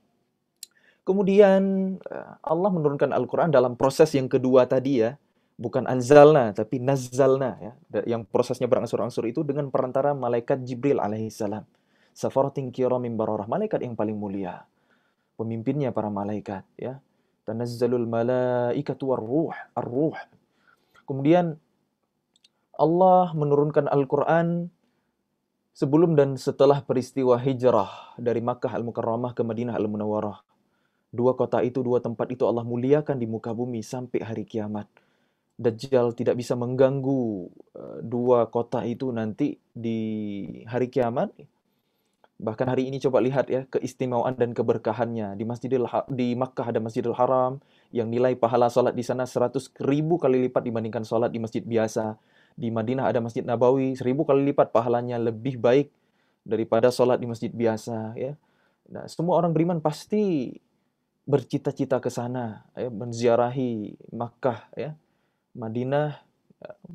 Kemudian Allah menurunkan Al-Quran dalam proses yang kedua tadi ya. Bukan anzalna, tapi nazzalna ya. Yang prosesnya berangsur-angsur itu dengan perantara malaikat Jibril alaihissalam. Safaratin kiramin bararah, malaikat yang paling mulia. Pemimpinnya para malaikat ya. Tanazzalul malaikatu ar-ruh. Kemudian Allah menurunkan Al-Quran sebelum dan setelah peristiwa hijrah dari Makkah Al-Mukarramah ke Madinah Al-Munawwarah. Dua kota itu, dua tempat itu Allah muliakan di muka bumi sampai hari kiamat. Dajjal tidak bisa mengganggu dua kota itu nanti di hari kiamat. Bahkan hari ini coba lihat ya keistimewaan dan keberkahannya. Di Makkah ada Masjidil Haram yang nilai pahala salat di sana 100.000 kali lipat dibandingkan salat di masjid biasa. Di Madinah ada Masjid Nabawi 1.000 kali lipat pahalanya, lebih baik daripada salat di masjid biasa ya. Nah, semua orang beriman pasti bercita-cita ke sana ya, menziarahi Makkah ya. Madinah,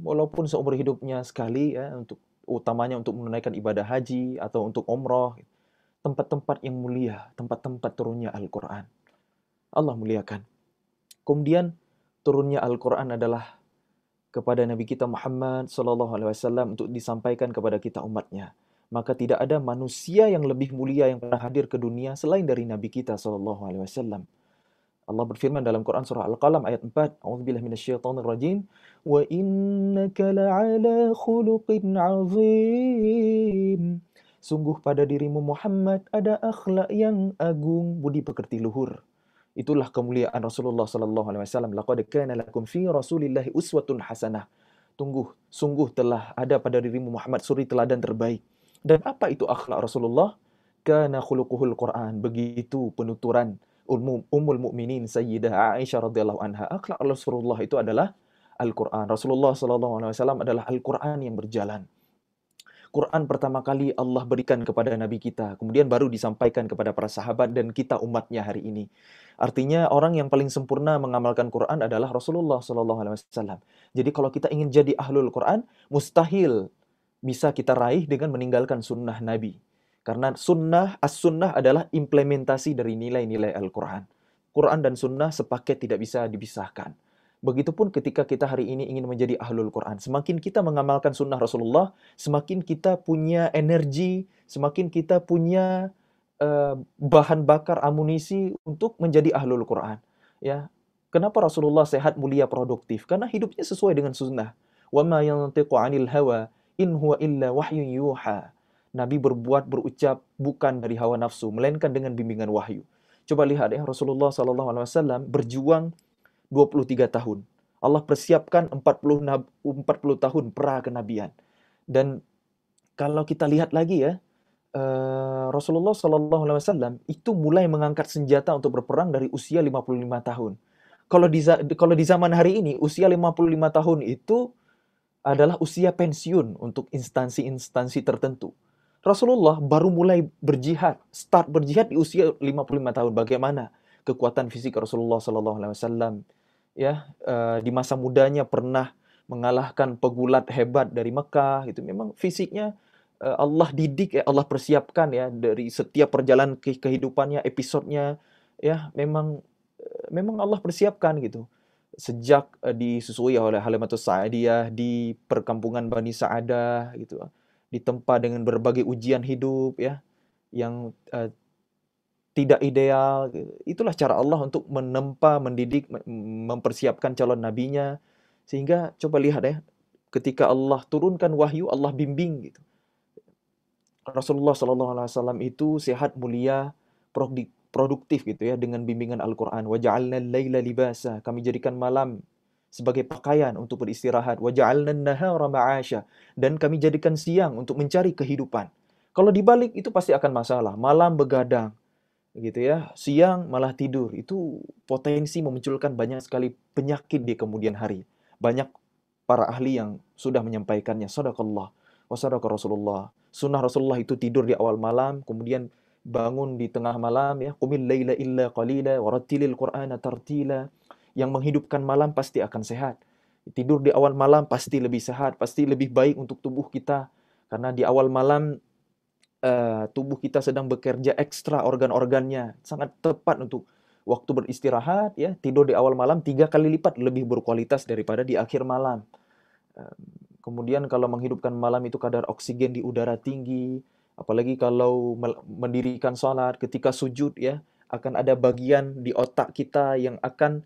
walaupun seumur hidupnya sekali ya, utamanya untuk menunaikan ibadah haji atau untuk umroh, tempat-tempat yang mulia, tempat-tempat turunnya Al-Quran. Allah muliakan. Kemudian turunnya Al-Quran adalah kepada Nabi kita Muhammad SAW untuk disampaikan kepada kita umatnya. Maka tidak ada manusia yang lebih mulia yang pernah hadir ke dunia selain dari Nabi kita SAW. Allah berfirman dalam Quran surah Al-Qalam ayat 4, A'udzubillahi minasyaitonirrajim, wa innaka la'ala khuluqin 'azim. Sungguh pada dirimu Muhammad ada akhlak yang agung, budi pekerti luhur. Itulah kemuliaan Rasulullah sallallahu alaihi wasallam. Laqad kana lakum fi Rasulillahi uswatun hasanah. Sungguh telah ada pada dirimu Muhammad suri teladan terbaik. Dan apa itu akhlak Rasulullah? Kana khuluquhul Quran. Begitu penuturan Ummul Mukminin Sayyidah Aisyah radhiyallahu anha. Akhlak Rasulullah itu adalah Al-Quran. Rasulullah sallallahu alaihi wasallam adalah Al-Quran yang berjalan. Quran pertama kali Allah berikan kepada Nabi kita, kemudian baru disampaikan kepada para sahabat dan kita umatnya hari ini. Artinya orang yang paling sempurna mengamalkan Quran adalah Rasulullah sallallahu alaihi wasallam. Jadi kalau kita ingin jadi ahlul Quran, mustahil bisa kita raih dengan meninggalkan sunnah Nabi. Karena as-sunnah adalah implementasi dari nilai-nilai Al-Quran. Quran dan sunnah sepaket, tidak bisa dipisahkan. Begitupun ketika kita hari ini ingin menjadi ahlul Quran. Semakin kita mengamalkan sunnah Rasulullah, semakin kita punya energi, semakin kita punya bahan bakar amunisi untuk menjadi ahlul Quran. Ya, kenapa Rasulullah sehat, mulia, produktif? Karena hidupnya sesuai dengan sunnah. Wa ma yantiqu 'anil hawa in huwa illa wahyun yuha. Nabi berucap bukan dari hawa nafsu, melainkan dengan bimbingan wahyu. Coba lihat ya, Rasulullah SAW berjuang 23 tahun. Allah persiapkan 40 tahun pra kenabian. Dan kalau kita lihat lagi ya, Rasulullah SAW itu mulai mengangkat senjata untuk berperang dari usia 55 tahun. Kalau di zaman hari ini, usia 55 tahun itu adalah usia pensiun untuk instansi-instansi tertentu. Rasulullah baru mulai start berjihad di usia 55 tahun. Bagaimana kekuatan fisik Rasulullah SAW? Ya, di masa mudanya pernah mengalahkan pegulat hebat dari Mekah. Itu memang fisiknya Allah didik, ya, Allah persiapkan ya dari setiap perjalanan kehidupannya, episodenya, ya memang Allah persiapkan gitu. Sejak disusui oleh Halimatus Sa'diyah di perkampungan Bani Sa'adah gitu, ditempa dengan berbagai ujian hidup ya yang tidak ideal. Itulah cara Allah untuk menempa, mendidik, mempersiapkan calon nabinya. Sehingga coba lihat ya, ketika Allah turunkan wahyu, Allah bimbing gitu. Rasulullah SAW itu sehat, mulia, produktif gitu ya dengan bimbingan Al-Qur'an. Wa ja'alna al-laila libasa. Kami jadikan malam sebagai pakaian untuk beristirahat. Wa ja'alna an-nahara ma'asha. Dan kami jadikan siang untuk mencari kehidupan. Kalau dibalik itu pasti akan masalah. Malam begadang gitu ya, siang malah tidur. Itu potensi memunculkan banyak sekali penyakit di kemudian hari. Banyak para ahli yang sudah menyampaikannya. Shadaqallah wa shadaqa Rasulullah. Sunnah Rasulullah itu tidur di awal malam, kemudian bangun di tengah malam ya. Qumil laila illa qalila warattilil Qur'ana tartila. Yang menghidupkan malam pasti akan sehat. Tidur di awal malam pasti lebih sehat, pasti lebih baik untuk tubuh kita. Karena di awal malam tubuh kita sedang bekerja ekstra organ-organnya. Sangat tepat untuk waktu beristirahat ya. Tidur di awal malam 3 kali lipat lebih berkualitas daripada di akhir malam. Kemudian kalau menghidupkan malam itu kadar oksigen di udara tinggi, apalagi kalau mendirikan sholat, ketika sujud ya, akan ada bagian di otak kita yang akan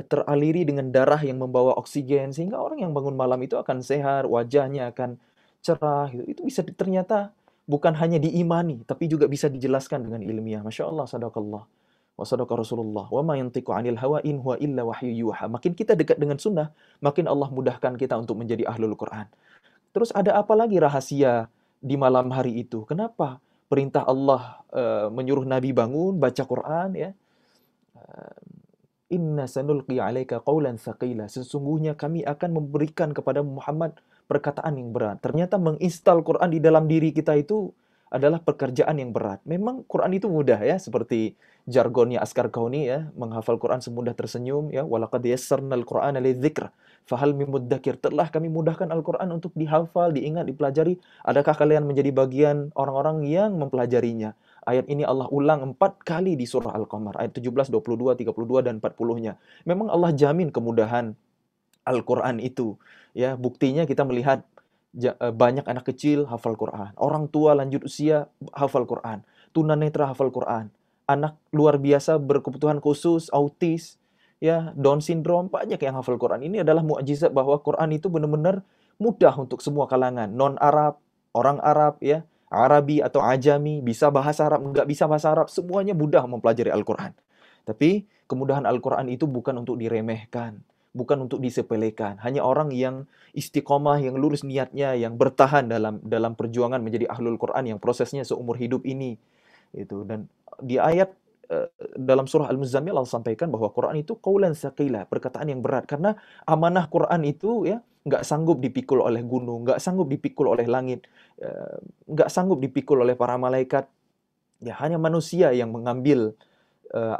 teraliri dengan darah yang membawa oksigen, sehingga orang yang bangun malam itu akan sehat, wajahnya akan cerah. Itu bisa ternyata bukan hanya diimani, tapi juga bisa dijelaskan dengan ilmiah. Masya Allah, sadaqallah. Wa sadaqa Rasulullah. Wa ma yantiqu 'anil hawa in huwa illa wahyu yuha. Makin kita dekat dengan sunnah, makin Allah mudahkan kita untuk menjadi ahlul Quran. Terus ada apa lagi rahasia di malam hari itu? Kenapa perintah Allah menyuruh Nabi bangun, baca Quran ya? Inna sanulqi 'alaika qawlan tsaqila. Sesungguhnya kami akan memberikan kepada Muhammad perkataan yang berat. Ternyata menginstal Quran di dalam diri kita itu adalah pekerjaan yang berat. Memang Quran itu mudah ya, seperti jargonnya Askar Kauni ya, menghafal Quran semudah tersenyum ya. Walaqad yassarnal Qur'ana lidzikr fahal mim mudzakir. Telah kami mudahkan Al-Qur'an untuk dihafal, diingat, dipelajari. Adakah kalian menjadi bagian orang-orang yang mempelajarinya? Ayat ini Allah ulang 4 kali di surah Al-Qamar, ayat 17, 22, 32 dan 40-nya. Memang Allah jamin kemudahan Al-Qur'an itu. Ya, buktinya kita melihat banyak anak kecil hafal Quran, orang tua lanjut usia hafal Quran, tunanetra hafal Quran, anak luar biasa berkebutuhan khusus, autis, ya, Down syndrome, banyak yang hafal Quran. Ini adalah mukjizat bahwa Quran itu benar-benar mudah untuk semua kalangan, non-Arab, orang Arab, ya, Arabi atau Ajami, bisa bahasa Arab, nggak bisa bahasa Arab, semuanya mudah mempelajari Al-Quran. Tapi kemudahan Al-Quran itu bukan untuk diremehkan, bukan untuk disepelekan. Hanya orang yang istiqomah, yang lurus niatnya, yang bertahan dalam perjuangan menjadi ahlul Quran yang prosesnya seumur hidup ini. Itu. Dan di ayat dalam surah Al-Muzammil Allah sampaikan bahwa Quran itu qaulan tsaqila, perkataan yang berat. Karena amanah Quran itu ya nggak sanggup dipikul oleh gunung, nggak sanggup dipikul oleh langit, nggak sanggup dipikul oleh para malaikat. Ya hanya manusia yang mengambil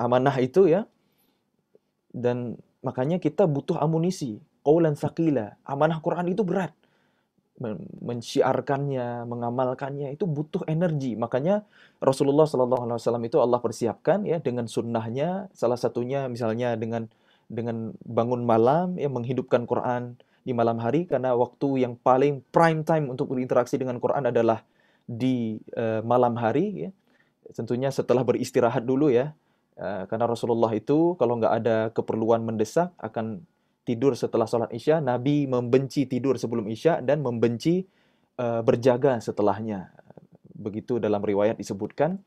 amanah itu ya. Dan makanya kita butuh amunisi. Qaulan tsaqila. Amanah Quran itu berat. Mensyiarkannya, mengamalkannya itu butuh energi. Makanya Rasulullah SAW itu Allah persiapkan ya dengan sunnahnya. Salah satunya misalnya dengan dengan bangun malam, ya menghidupkan Quran di malam hari, karena waktu yang paling prime time untuk berinteraksi dengan Quran adalah di malam hari, ya. Tentunya setelah beristirahat dulu ya. Karena Rasulullah itu kalau nggak ada keperluan mendesak akan tidur setelah sholat Isya. Nabi membenci tidur sebelum Isya dan membenci berjaga setelahnya. Begitu dalam riwayat disebutkan.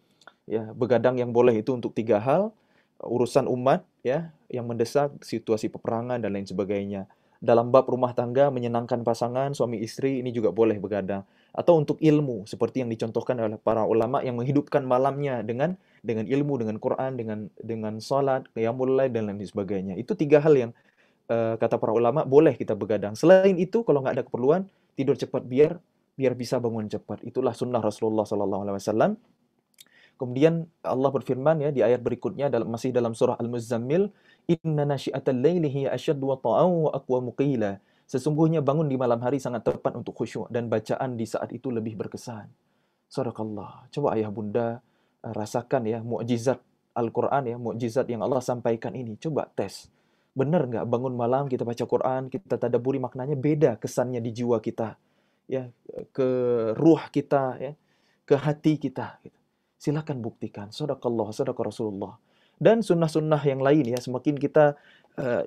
Ya, begadang yang boleh itu untuk 3 hal, urusan umat ya yang mendesak, situasi peperangan dan lain sebagainya. Dalam bab rumah tangga, menyenangkan pasangan, suami istri, ini juga boleh begadang. Atau untuk ilmu, seperti yang dicontohkan oleh para ulama yang menghidupkan malamnya dengan ilmu, dengan Quran, dengan salat, qiyamul lail dan lain sebagainya. Itu 3 hal yang kata para ulama boleh kita begadang. Selain itu kalau nggak ada keperluan, tidur cepat biar bisa bangun cepat. Itulah sunnah Rasulullah SAW. Kemudian Allah berfirman ya di ayat berikutnya masih dalam surah Al-Muzammil, "Inna nasyi'atal laili hiya asyaddu wata'an wa aqwamu qila." Sesungguhnya bangun di malam hari sangat tepat untuk khusyuk dan bacaan di saat itu lebih berkesan. Sadaqallah. Coba ayah bunda rasakan ya mukjizat Al-Qur'an ya, mukjizat yang Allah sampaikan ini. Coba tes. Benar nggak bangun malam kita baca Quran, kita tadabburi maknanya, beda kesannya di jiwa kita. Ya, ke ruh kita ya, ke hati kita gitu. Silakan buktikan. Sadaqallah, sadaqa Rasulullah. Dan sunnah-sunnah yang lain ya, semakin kita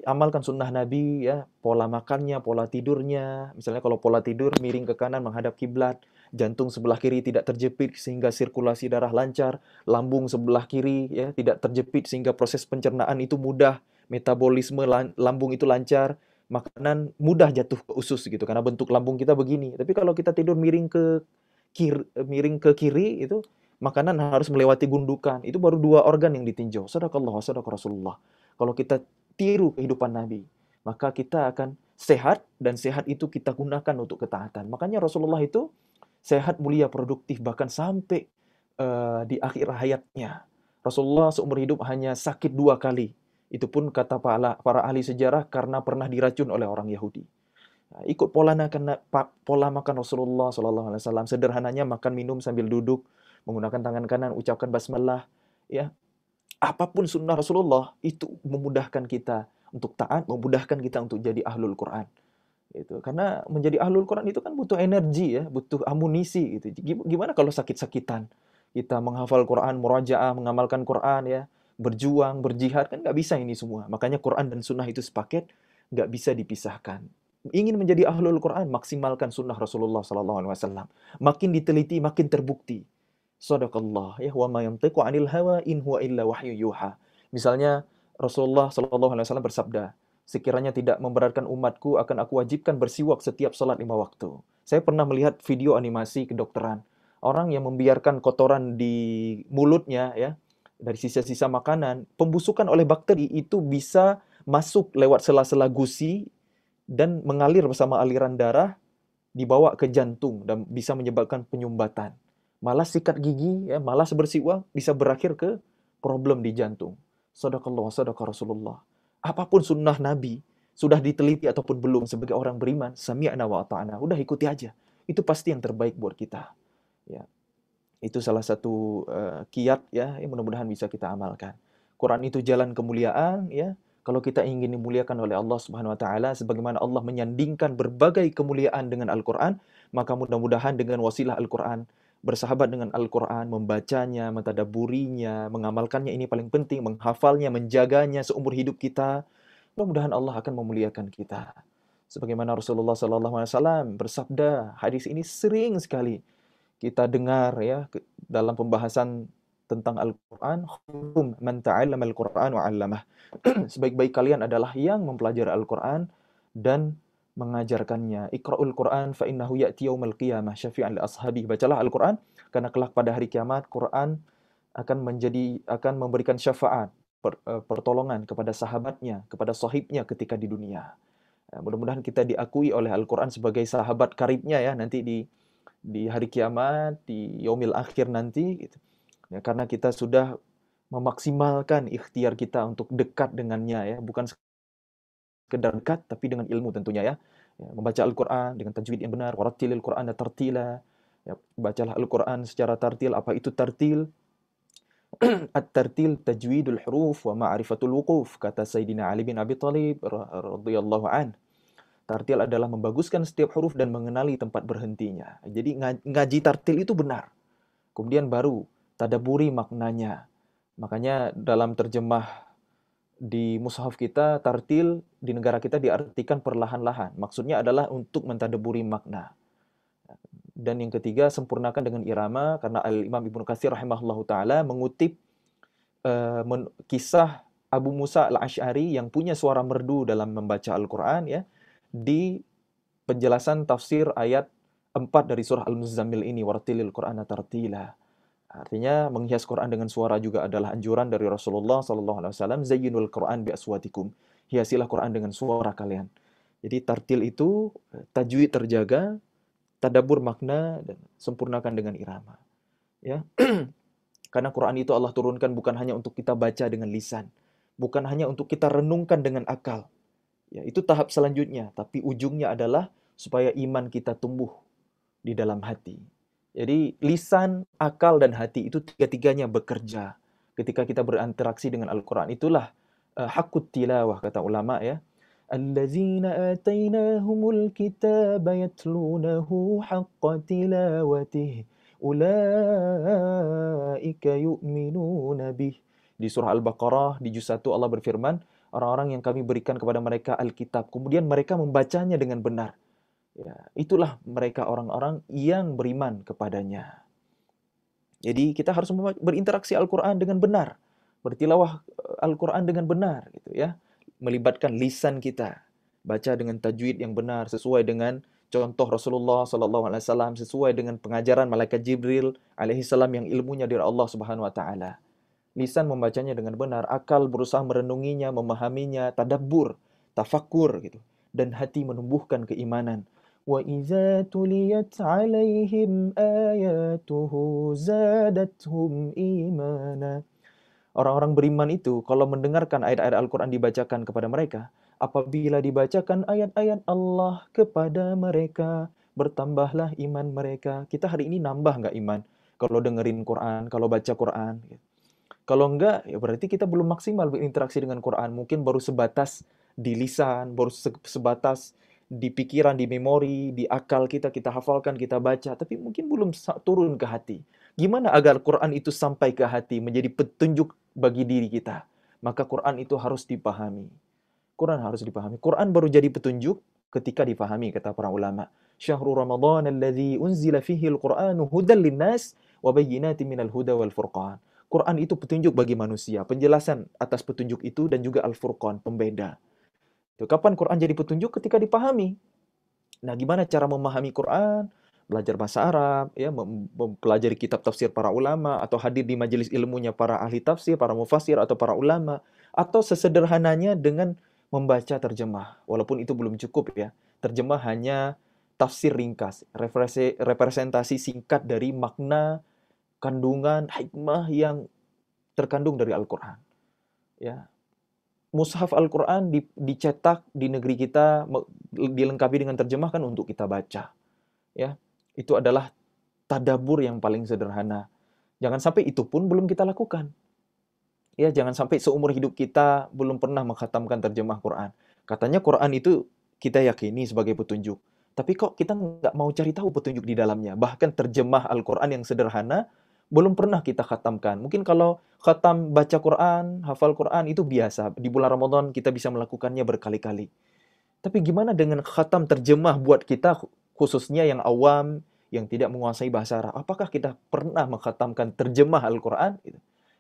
amalkan sunnah Nabi ya, pola makannya, pola tidurnya. Misalnya kalau pola tidur miring ke kanan menghadap kiblat, jantung sebelah kiri tidak terjepit sehingga sirkulasi darah lancar, lambung sebelah kiri ya tidak terjepit sehingga proses pencernaan itu mudah, metabolisme lambung itu lancar, makanan mudah jatuh ke usus gitu karena bentuk lambung kita begini. Tapi kalau kita tidur miring ke kiri itu makanan harus melewati gundukan. Itu baru 2 organ yang ditinjau. Sadaqallah wa sadaqa Rasulullah. Kalau kita tiru kehidupan Nabi, maka kita akan sehat, dan sehat itu kita gunakan untuk ketaatan. Makanya Rasulullah itu sehat, mulia, produktif, bahkan sampai di akhir hayatnya. Rasulullah seumur hidup hanya sakit 2 kali. Itu pun kata para ahli sejarah karena pernah diracun oleh orang Yahudi. Ikut pola makan Rasulullah SAW. Sederhananya makan minum sambil duduk, menggunakan tangan kanan, ucapkan basmalah. Ya, apapun sunnah Rasulullah itu memudahkan kita untuk taat, memudahkan kita untuk jadi ahlul Quran. Itu karena menjadi ahlul Quran itu kan butuh energi ya, butuh amunisi gitu. Gimana kalau sakit-sakitan? Kita menghafal Quran, murajaah, mengamalkan Quran ya, berjuang, berjihad, kan nggak bisa ini semua. Makanya Quran dan sunnah itu sepaket, nggak bisa dipisahkan. Ingin menjadi ahlul Quran, maksimalkan sunnah Rasulullah SAW. Makin diteliti, makin terbukti. Sadaqallah ya, wa ma yantiqu 'anil hawa in huwa illa wahyu yuha. Misalnya Rasulullah SAW bersabda, sekiranya tidak memberatkan umatku akan aku wajibkan bersiwak setiap salat 5 waktu. Saya pernah melihat video animasi kedokteran. Orang yang membiarkan kotoran di mulutnya ya, dari sisa-sisa makanan, pembusukan oleh bakteri itu bisa masuk lewat sela-sela gusi dan mengalir bersama aliran darah, dibawa ke jantung dan bisa menyebabkan penyumbatan. Malas sikat gigi, ya, malas bersiwak bisa berakhir ke problem di jantung. Sadaqallah, sadaqa Rasulullah. Apapun sunnah Nabi, sudah diteliti ataupun belum, sebagai orang beriman, sami'na wa ata'na, udah ikuti aja. Itu pasti yang terbaik buat kita. Ya. Itu salah satu kiat ya, yang mudah-mudahan bisa kita amalkan. Quran itu jalan kemuliaan ya. Kalau kita ingin dimuliakan oleh Allah Subhanahu wa taala sebagaimana Allah menyandingkan berbagai kemuliaan dengan Al-Qur'an, maka mudah-mudahan dengan wasilah Al-Qur'an, bersahabat dengan Al-Qur'an, membacanya, mentadabburinya, mengamalkannya, ini paling penting, menghafalnya, menjaganya seumur hidup kita, mudah-mudahan Allah akan memuliakan kita. Sebagaimana Rasulullah SAW bersabda, hadis ini sering sekali kita dengar ya dalam pembahasan tentang Al-Quran, khairukum man ta'allama al-Quran wa 'allamah. Sebaik-baik kalian adalah yang mempelajari Al-Quran dan mengajarkannya. Iqra'ul Quran fa innahu ya'ti yaumil qiyamah syafi'an li ashabi. Bacalah Al-Quran karena kelak pada hari kiamat Quran akan memberikan syafaat, pertolongan kepada sahabatnya, kepada sahibnya ketika di dunia. Mudah-mudahan kita diakui oleh Al-Quran sebagai sahabat karibnya ya nanti di hari kiamat, di yaumil akhir nanti gitu. Ya, karena kita sudah memaksimalkan ikhtiar kita untuk dekat dengannya ya, bukan sekedar dekat tapi dengan ilmu tentunya ya. Ya, membaca Al-Qur'an dengan tajwid yang benar, warattilil Qur'ana tartila. Ya, bacalah Al-Qur'an secara tartil. Apa itu tartil? At-tartil tajwidul huruf wa ma'rifatul wuquf, kata Sayyidina Ali bin Abi Thalib radhiyallahu an. Tartil adalah membaguskan setiap huruf dan mengenali tempat berhentinya. Jadi ngaji tartil itu benar. Kemudian baru tadaburi maknanya. Makanya dalam terjemah di mushaf kita, tartil di negara kita diartikan perlahan-lahan. Maksudnya adalah untuk mentadaburi makna. Dan yang ketiga, sempurnakan dengan irama, karena Al-Imam Ibnu Katsir rahimahullahu taala mengutip kisah Abu Musa Al-Asy'ari yang punya suara merdu dalam membaca Al-Qur'an, ya, di penjelasan tafsir ayat 4 dari surah Al-Muzammil ini, wartilil Qur'ana tartila. Artinya menghias Quran dengan suara juga adalah anjuran dari Rasulullah SAW. Zayyinul Quran bi aswatikum. Hiasilah Quran dengan suara kalian. Jadi tartil itu tajwid terjaga, tadabbur makna, dan sempurnakan dengan irama. Ya. Karena Quran itu Allah turunkan bukan hanya untuk kita baca dengan lisan, bukan hanya untuk kita renungkan dengan akal. Ya, itu tahap selanjutnya, tapi ujungnya adalah supaya iman kita tumbuh di dalam hati. Jadi lisan, akal, dan hati itu tiga-tiganya bekerja ketika kita berinteraksi dengan Al-Quran. Itulah haqqut tilawah, kata ulama, ya. Allazina atainahumul kitaba yatlunahu haqqa tilawatih ulaika yu'minuna bih. Di surah Al-Baqarah di juz 1 Allah berfirman, orang-orang yang kami berikan kepada mereka Alkitab, kemudian mereka membacanya dengan benar. Ya, itulah mereka orang-orang yang beriman kepadanya. Jadi kita harus berinteraksi Al-Quran dengan benar, bertilawah Al-Quran dengan benar, gitu ya. Melibatkan lisan kita, baca dengan tajwid yang benar sesuai dengan contoh Rasulullah SAW, sesuai dengan pengajaran malaikat Jibril alaihissalam yang ilmunya dari Allah Subhanahu wa taala. Lisan membacanya dengan benar, akal berusaha merenunginya, memahaminya, tadabbur, tafakkur, gitu. Dan hati menumbuhkan keimanan. Wa idza tuliyat 'alaihim ayatuhu zadatuhum imana. Orang-orang beriman itu kalau mendengarkan ayat-ayat Al-Qur'an dibacakan kepada mereka, apabila dibacakan ayat-ayat Allah kepada mereka, bertambahlah iman mereka. Kita hari ini nambah nggak iman kalau dengerin Quran, kalau baca Quran, gitu. Kalau enggak, ya berarti kita belum maksimal berinteraksi dengan Quran. Mungkin baru sebatas di lisan, baru sebatas di pikiran, di memori, di akal kita hafalkan, kita baca. Tapi mungkin belum turun ke hati. Gimana agar Quran itu sampai ke hati, menjadi petunjuk bagi diri kita? Maka Quran itu harus dipahami. Quran harus dipahami. Quran baru jadi petunjuk ketika dipahami, kata para ulama. Syahrul Ramadan alladzi unzila fihi al-Qur'anu hudan linnas wa bayyinatin minal huda wal furqan. Quran itu petunjuk bagi manusia, penjelasan atas petunjuk itu, dan juga Al-Furqan, pembeda. Kapan Quran jadi petunjuk? Ketika dipahami. Nah, gimana cara memahami Quran? Belajar bahasa Arab, ya, mempelajari kitab tafsir para ulama, atau hadir di majelis ilmunya para ahli tafsir, para mufassir, atau para ulama, atau sesederhananya dengan membaca terjemah. Walaupun itu belum cukup, ya. Terjemah hanya tafsir ringkas, representasi singkat dari makna, kandungan, hikmah yang terkandung dari Al-Quran. Ya. Mushaf Al-Quran dicetak di negeri kita, dilengkapi dengan terjemah kan untuk kita baca. Ya. Itu adalah tadabbur yang paling sederhana. Jangan sampai itu pun belum kita lakukan. Ya, jangan sampai seumur hidup kita belum pernah mengkhatamkan terjemah Quran. Katanya Quran itu kita yakini sebagai petunjuk. Tapi kok kita nggak mau cari tahu petunjuk di dalamnya. Bahkan terjemah Al-Quran yang sederhana belum pernah kita khatamkan. Mungkin kalau khatam baca Quran, hafal Quran itu biasa. Di bulan Ramadan kita bisa melakukannya berkali-kali. Tapi gimana dengan khatam terjemah buat kita, khususnya yang awam, yang tidak menguasai bahasa Arab? Apakah kita pernah mengkhatamkan terjemah Al-Quran?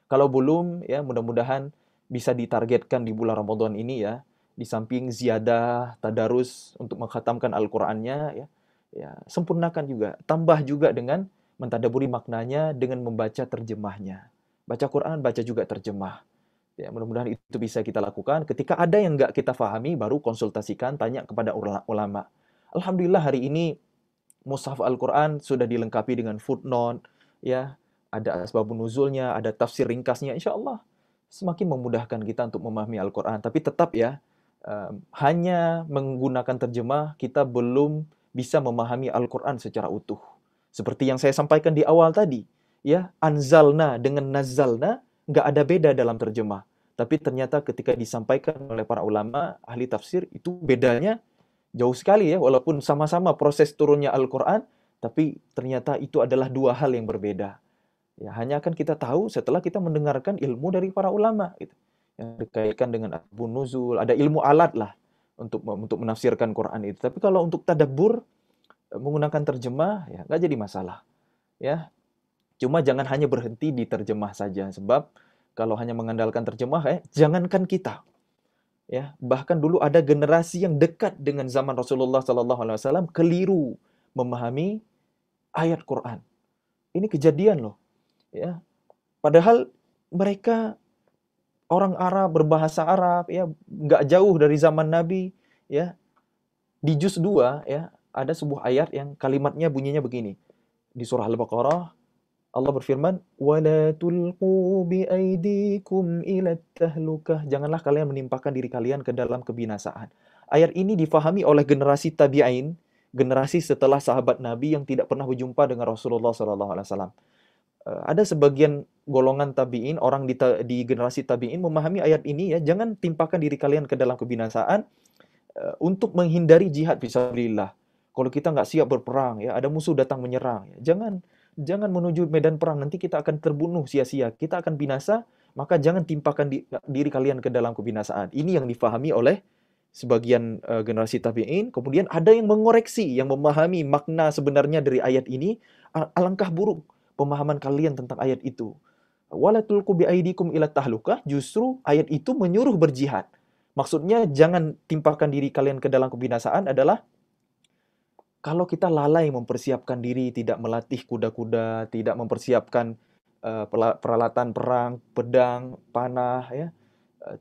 Kalau belum, ya mudah-mudahan bisa ditargetkan di bulan Ramadan ini, ya. Di samping ziyadah, tadarus untuk mengkhatamkan Al-Qurannya, ya, sempurnakan juga. Tambah juga dengan mentadaburi maknanya dengan membaca terjemahnya. Baca Quran, baca juga terjemah. Ya, mudah-mudahan itu bisa kita lakukan. Ketika ada yang nggak kita pahami, baru konsultasikan, tanya kepada ulama. Alhamdulillah hari ini mushaf Al-Quran sudah dilengkapi dengan footnote, ya, ada asbabun nuzulnya, ada tafsir ringkasnya. Insya Allah semakin memudahkan kita untuk memahami Al-Quran. Tapi tetap, ya, hanya menggunakan terjemah kita belum bisa memahami Al-Quran secara utuh. Seperti yang saya sampaikan di awal tadi, ya, anzalna dengan nazalna nggak ada beda dalam terjemah. Tapi ternyata ketika disampaikan oleh para ulama, ahli tafsir, itu bedanya jauh sekali ya, walaupun sama-sama proses turunnya Al-Quran, tapi ternyata itu adalah dua hal yang berbeda. Ya, hanya akan kita tahu setelah kita mendengarkan ilmu dari para ulama gitu. Yang dikaitkan dengan asbabun nuzul, ada ilmu alat lah untuk menafsirkan Quran itu. Tapi kalau untuk tadabbur menggunakan terjemah ya nggak jadi masalah. Ya, cuma jangan hanya berhenti di terjemah saja, sebab kalau hanya mengandalkan terjemah jangankan kita. Ya, bahkan dulu ada generasi yang dekat dengan zaman Rasulullah SAW keliru memahami ayat Quran. Ini kejadian loh. Ya, padahal mereka orang Arab, berbahasa Arab, ya nggak jauh dari zaman Nabi. Ya, di juz 2 ya ada sebuah ayat yang kalimatnya bunyinya begini. Di surah Al-Baqarah Allah berfirman, "Wala tulqu biaidikum ila tahlukah." Janganlah kalian menimpakan diri kalian ke dalam kebinasaan. Ayat ini difahami oleh generasi tabi'in, generasi setelah sahabat Nabi yang tidak pernah berjumpa dengan Rasulullah SAW. Ada sebagian golongan tabi'in, orang di generasi tabi'in memahami ayat ini ya, jangan timpakan diri kalian ke dalam kebinasaan untuk menghindari jihad fisabilillah. Kalau kita nggak siap berperang ya, ada musuh datang menyerang, ya, jangan menuju medan perang, nanti kita akan terbunuh sia-sia, kita akan binasa, maka jangan timpakan diri kalian ke dalam kebinasaan. Ini yang difahami oleh sebagian generasi tabi'in. Kemudian ada yang mengoreksi, yang memahami makna sebenarnya dari ayat ini. Alangkah buruk pemahaman kalian tentang ayat itu. Wala tulqu biaidikum ila tahlukah, justru ayat itu menyuruh berjihad. Maksudnya jangan timpakan diri kalian ke dalam kebinasaan adalah kalau kita lalai mempersiapkan diri, tidak melatih kuda-kuda, tidak mempersiapkan peralatan perang, pedang, panah, ya,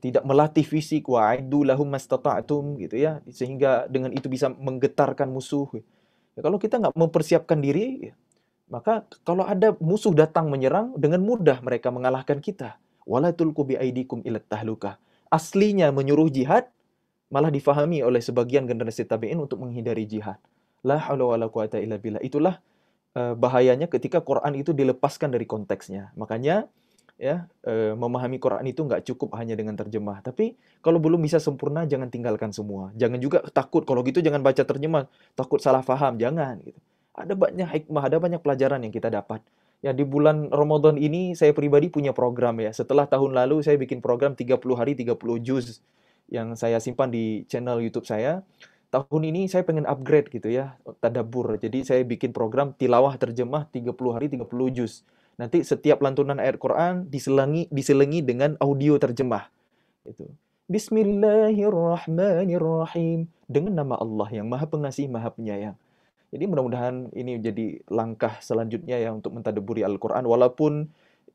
tidak melatih fisik, wa'iddu lahum mastata'tum, gitu ya, sehingga dengan itu bisa menggetarkan musuh. Ya, kalau kita nggak mempersiapkan diri, ya, maka kalau ada musuh datang menyerang, dengan mudah mereka mengalahkan kita. Wala tulqu biaidikum ila tahlukah. Aslinya menyuruh jihad, malah difahami oleh sebagian generasi tabi'in untuk menghindari jihad. La haula wala quwata illa billah. Itulah bahayanya ketika Quran itu dilepaskan dari konteksnya. Makanya ya memahami Quran itu nggak cukup hanya dengan terjemah. Tapi kalau belum bisa sempurna, jangan tinggalkan semua. Jangan juga takut, kalau gitu jangan baca terjemah, takut salah paham, jangan gitu. Ada banyak hikmah, ada banyak pelajaran yang kita dapat. Ya, di bulan Ramadan ini saya pribadi punya program ya. Setelah tahun lalu saya bikin program 30 hari 30 juz yang saya simpan di channel YouTube saya. Tahun ini saya pengen upgrade gitu ya, tadabbur. Jadi saya bikin program tilawah terjemah 30 hari 30 juz. Nanti setiap lantunan ayat Quran diselingi dengan audio terjemah. Itu. Bismillahirrahmanirrahim. Dengan nama Allah yang Maha Pengasih, Maha Penyayang. Jadi mudah-mudahan ini jadi langkah selanjutnya ya untuk mentadabburi Al-Quran. Walaupun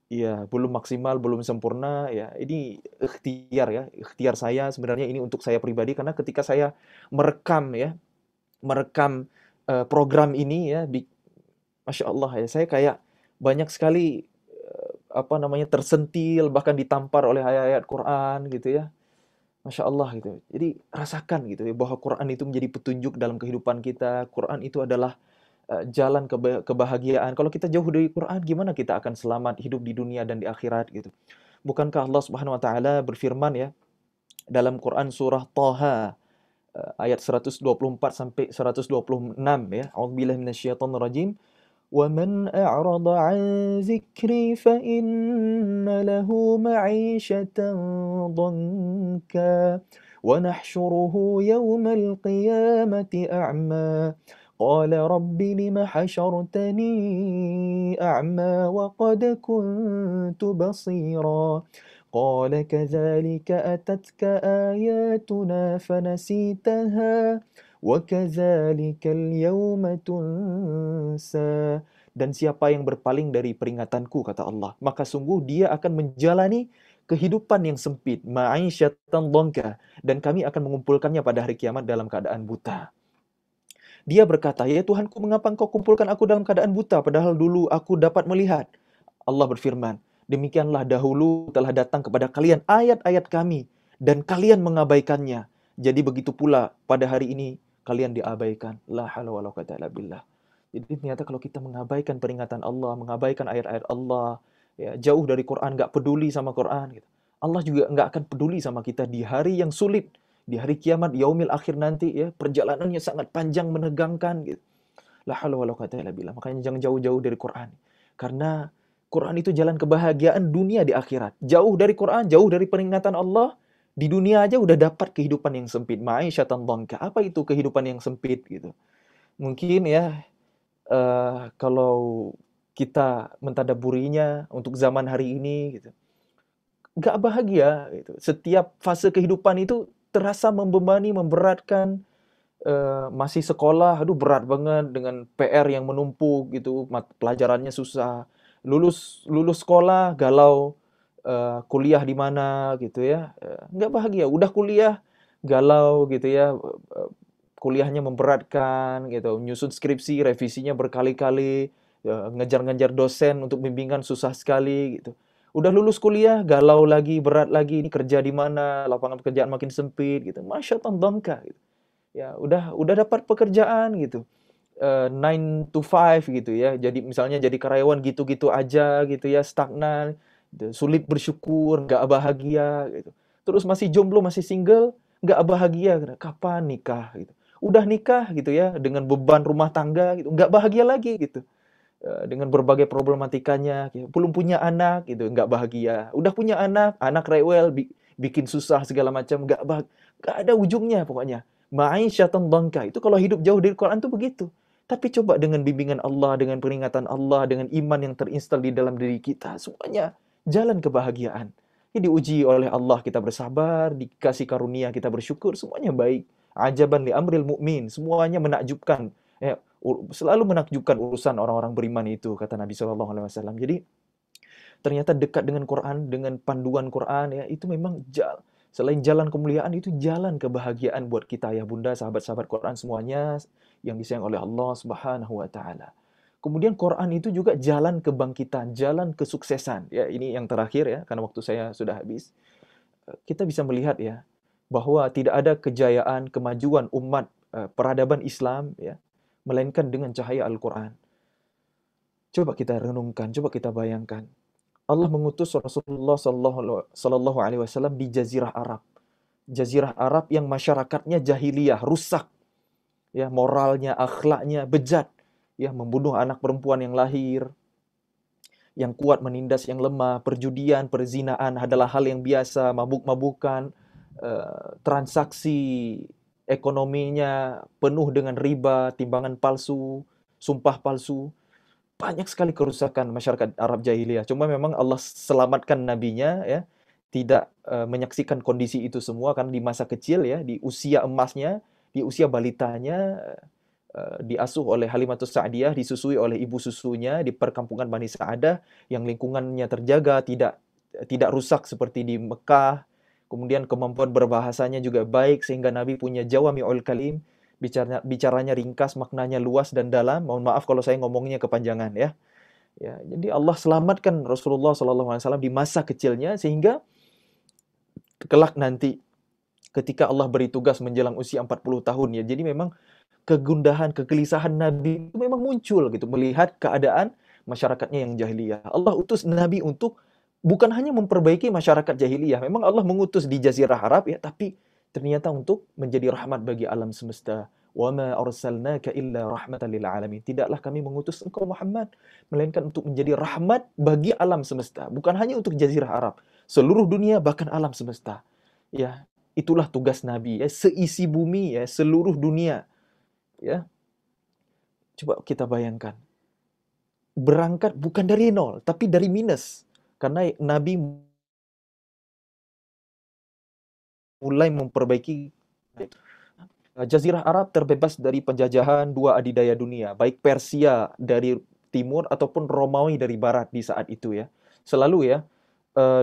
ya belum maksimal, belum sempurna ya. Ini ikhtiar saya sebenarnya ini untuk saya pribadi, karena ketika saya merekam program ini ya, Masya Allah ya, saya kayak banyak sekali tersentil, bahkan ditampar oleh ayat-ayat Quran gitu ya. Masya Allah gitu. Jadi rasakan gitu ya bahwa Quran itu menjadi petunjuk dalam kehidupan kita. Quran itu adalah jalan kebahagiaan. Kalau kita jauh dari Quran, gimana kita akan selamat hidup di dunia dan di akhirat gitu. Bukankah Allah Subhanahu wa taala berfirman ya dalam Quran surah Thaha ayat 124 sampai 126 ya. A'udzubillahi minasyaitonir rajim. Wa man a'rada 'an dzikri fa inna lahu ma'isyatan dhanka wa nahsyuruhu yawmal qiyamati a'ma. قال رب لم حشرتني أعمى وقد كنت بصيرا قال كذلك أتتك آياتنا فنسيتها وكذلك اليوم تنسى. Dan siapa yang berpaling dari peringatanku, kata Allah, maka sungguh dia akan menjalani kehidupan yang sempit, ma'isyatan dhanka, dan kami akan mengumpulkannya pada hari kiamat dalam keadaan buta. Dia berkata, ya Tuhanku, mengapa engkau kumpulkan aku dalam keadaan buta, padahal dulu aku dapat melihat? Allah berfirman, demikianlah dahulu telah datang kepada kalian ayat-ayat kami, dan kalian mengabaikannya. Jadi begitu pula pada hari ini kalian diabaikan. La haula wala quwwata illa billah. Jadi ternyata kalau kita mengabaikan peringatan Allah, mengabaikan ayat-ayat Allah, ya, jauh dari Quran, nggak peduli sama Quran, gitu. Allah juga nggak akan peduli sama kita di hari yang sulit, di hari kiamat, yaumil akhir nanti, ya, perjalanannya sangat panjang, menegangkan, gitu. La haula wala quwata illa billah. Makanya jangan jauh-jauh dari Quran. Karena Quran itu jalan kebahagiaan dunia di akhirat. Jauh dari Quran, jauh dari peringatan Allah, di dunia aja udah dapat kehidupan yang sempit. Ma'isyatan dhanka. Apa itu kehidupan yang sempit gitu? Mungkin ya kalau kita mentadaburinya untuk zaman hari ini gitu, nggak bahagia gitu. Setiap fase kehidupan itu terasa membebani, memberatkan. Masih sekolah, aduh berat banget dengan PR yang menumpuk gitu, pelajarannya susah. Lulus lulus sekolah galau, kuliah di mana gitu ya, nggak bahagia. Udah kuliah galau gitu ya, kuliahnya memberatkan gitu, nyusun skripsi, revisinya berkali-kali, ngejar-ngejar dosen untuk bimbingan susah sekali gitu. Udah lulus kuliah, galau lagi, berat lagi, ini kerja di mana, lapangan pekerjaan makin sempit gitu. Masya Allah, gitu. Ya, udah dapat pekerjaan gitu. 9 to 5 gitu ya. Jadi misalnya jadi karyawan gitu-gitu aja gitu ya, stagnan, gitu. Sulit bersyukur, nggak bahagia gitu. Terus masih jomblo, masih single, nggak bahagia. Kapan nikah gitu. Udah nikah gitu ya, dengan beban rumah tangga gitu, nggak bahagia lagi gitu. Dengan berbagai problematikanya, gitu. Belum punya anak gitu, nggak bahagia. Udah punya anak rewel, bikin susah segala macam, nggak ada ujungnya pokoknya. Ma'isyatan dhanka. Itu kalau hidup jauh dari Quran tuh begitu. Tapi coba dengan bimbingan Allah, dengan peringatan Allah, dengan iman yang terinstal di dalam diri kita, semuanya jalan kebahagiaan. Ini diuji oleh Allah, kita bersabar, dikasih karunia, kita bersyukur, semuanya baik. Ajaban li amril mu'min, semuanya menakjubkan. Selalu menakjubkan urusan orang-orang beriman itu, kata Nabi SAW. Jadi ternyata dekat dengan Quran, dengan panduan Quran, ya, itu memang selain jalan kemuliaan, itu jalan kebahagiaan buat kita, ya Bunda, sahabat-sahabat Quran semuanya yang disayang oleh Allah Subhanahu wa taala. Kemudian Quran itu juga jalan kebangkitan, jalan kesuksesan. Ya, ini yang terakhir ya, karena waktu saya sudah habis. Kita bisa melihat ya bahwa tidak ada kejayaan, kemajuan umat peradaban Islam ya melainkan dengan cahaya Al-Quran. Coba kita renungkan, coba kita bayangkan. Allah mengutus Rasulullah Sallallahu Alaihi Wasallam di Jazirah Arab. Jazirah Arab yang masyarakatnya jahiliyah, rusak, ya, moralnya, akhlaknya bejat, ya, membunuh anak perempuan yang lahir, yang kuat menindas yang lemah, perjudian, perzinaan adalah hal yang biasa, mabuk-mabukan, transaksi ekonominya penuh dengan riba, timbangan palsu, sumpah palsu. Banyak sekali kerusakan masyarakat Arab jahiliyah. Cuma memang Allah selamatkan nabinya ya, tidak menyaksikan kondisi itu semua karena di masa kecil ya, di usia emasnya, di usia balitanya, diasuh oleh Halimatus Sa'diyah, disusui oleh ibu susunya di perkampungan Bani Sa'adah yang lingkungannya terjaga, tidak rusak seperti di Mekah. Kemudian kemampuan berbahasanya juga baik sehingga Nabi punya jawami'ul kalim. Bicaranya ringkas, maknanya luas dan dalam. Mohon maaf kalau saya ngomongnya kepanjangan ya. Ya, jadi Allah selamatkan Rasulullah SAW di masa kecilnya sehingga kelak nanti ketika Allah beri tugas menjelang usia 40 tahun ya. Jadi memang kegundahan, kegelisahan Nabi itu memang muncul gitu melihat keadaan masyarakatnya yang jahiliyah. Allah utus Nabi untuk bukan hanya memperbaiki masyarakat jahiliyah. Memang Allah mengutus di Jazirah Arab ya, tapi ternyata untuk menjadi rahmat bagi alam semesta. Wa ma arsalnaka illa rahmatan lil alamin. Tidaklah kami mengutus engkau Muhammad melainkan untuk menjadi rahmat bagi alam semesta, bukan hanya untuk Jazirah Arab, seluruh dunia bahkan alam semesta. Ya, itulah tugas Nabi ya, seisi bumi ya, seluruh dunia. Ya. Coba kita bayangkan. Berangkat bukan dari nol, tapi dari minus. Karena Nabi mulai memperbaiki. Jazirah Arab terbebas dari penjajahan dua adidaya dunia, baik Persia dari timur ataupun Romawi dari barat di saat itu ya. Selalu ya,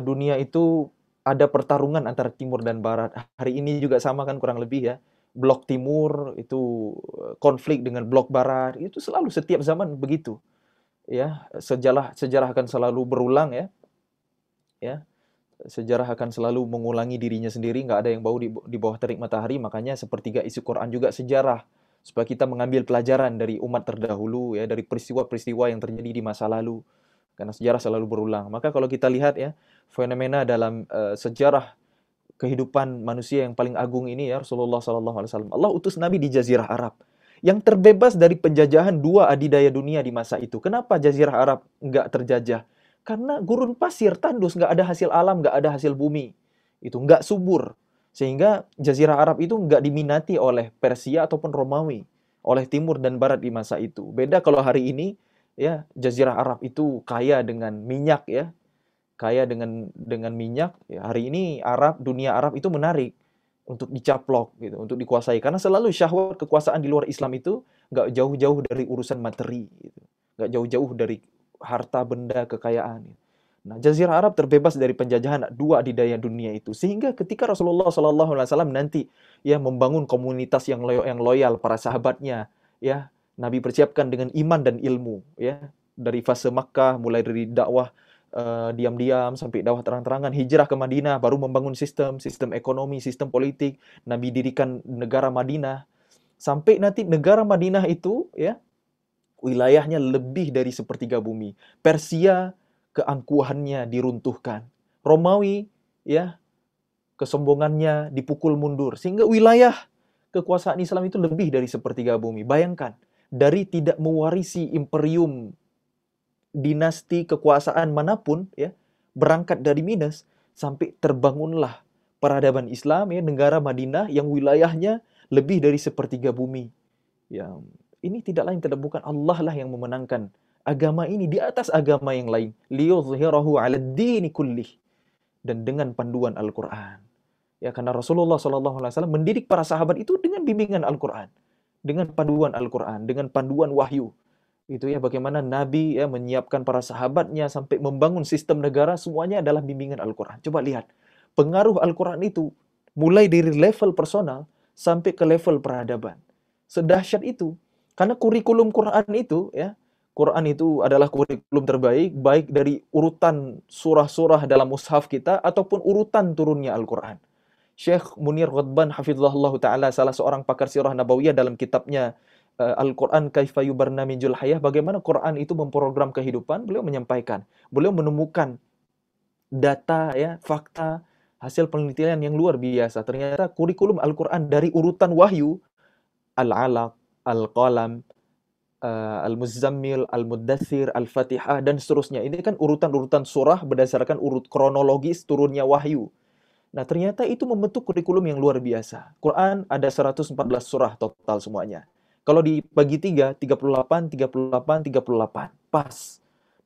dunia itu ada pertarungan antara timur dan barat. Hari ini juga sama kan kurang lebih ya. Blok timur itu konflik dengan blok barat, itu selalu setiap zaman begitu. Ya, sejarah akan selalu berulang ya. Ya. Sejarah akan selalu mengulangi dirinya sendiri, nggak ada yang bau di bawah terik matahari, makanya sepertiga isi Quran juga sejarah. supaya kita mengambil pelajaran dari umat terdahulu ya, dari peristiwa-peristiwa yang terjadi di masa lalu, karena sejarah selalu berulang. Maka kalau kita lihat ya, fenomena dalam sejarah kehidupan manusia yang paling agung ini ya, Rasulullah SAW, Allah utus Nabi di Jazirah Arab yang terbebas dari penjajahan dua adidaya dunia di masa itu. Kenapa Jazirah Arab nggak terjajah? Karena gurun pasir tandus, nggak ada hasil alam, nggak ada hasil bumi, itu nggak subur, sehingga Jazirah Arab itu nggak diminati oleh Persia ataupun Romawi, oleh Timur dan Barat di masa itu. Beda kalau hari ini ya, Jazirah Arab itu kaya dengan minyak ya, kaya dengan minyak ya. Hari ini dunia Arab itu menarik untuk dicaplok gitu, untuk dikuasai, karena selalu syahwat kekuasaan di luar Islam itu nggak jauh-jauh dari urusan materi gitu, nggak jauh-jauh dari harta benda kekayaan. Nah, Jazirah Arab terbebas dari penjajahan dua adidaya dunia itu, sehingga ketika Rasulullah SAW nanti ya membangun komunitas yang loyal para sahabatnya ya, Nabi persiapkan dengan iman dan ilmu ya, dari fase Makkah, mulai dari dakwah diam-diam sampai dakwah terang-terangan, hijrah ke Madinah, baru membangun sistem ekonomi, sistem politik. Nabi dirikan negara Madinah, sampai nanti negara Madinah itu ya, wilayahnya lebih dari sepertiga bumi. Persia, keangkuhannya diruntuhkan. Romawi ya, kesombongannya dipukul mundur, sehingga wilayah kekuasaan Islam itu lebih dari sepertiga bumi. Bayangkan, dari tidak mewarisi imperium dinasti kekuasaan manapun ya, berangkat dari minus, sampai terbangunlah peradaban Islam ya, negara Madinah yang wilayahnya lebih dari sepertiga bumi. Ya, ini tidak lain tidak bukan Allah lah yang memenangkan agama ini di atas agama yang lain. Liyudhhirahu 'alad dini kullih, dan dengan panduan Al-Qur'an. Ya, karena Rasulullah SAW mendidik para sahabat itu dengan bimbingan Al-Qur'an, dengan panduan Al-Qur'an, dengan panduan wahyu. Itu ya, bagaimana Nabi ya menyiapkan para sahabatnya sampai membangun sistem negara, semuanya adalah bimbingan Al-Qur'an. Coba lihat pengaruh Al-Qur'an itu mulai dari level personal sampai ke level peradaban. Sedahsyat itu. Karena kurikulum Quran itu ya, Quran itu adalah kurikulum terbaik, baik dari urutan surah-surah dalam mushaf kita ataupun urutan turunnya Al-Quran. Syekh Munir Ghadban hafizahullah ta'ala, salah seorang pakar sirah nabawiyah, dalam kitabnya Al-Quran Kaifa Yubarnamijul Hayah, bagaimana Quran itu memprogram kehidupan, beliau menyampaikan, beliau menemukan data ya, fakta, hasil penelitian yang luar biasa. Ternyata kurikulum Al-Quran dari urutan wahyu, Al-Alaq, Al-Qalam, Al-Muzzammil, Al-Muddathir, Al-Fatihah, dan seterusnya. Ini kan urutan-urutan surah berdasarkan urut kronologis turunnya wahyu. Nah, ternyata itu membentuk kurikulum yang luar biasa. Quran ada 114 surah total semuanya. Kalau dibagi 3, 38, 38, 38. Pas.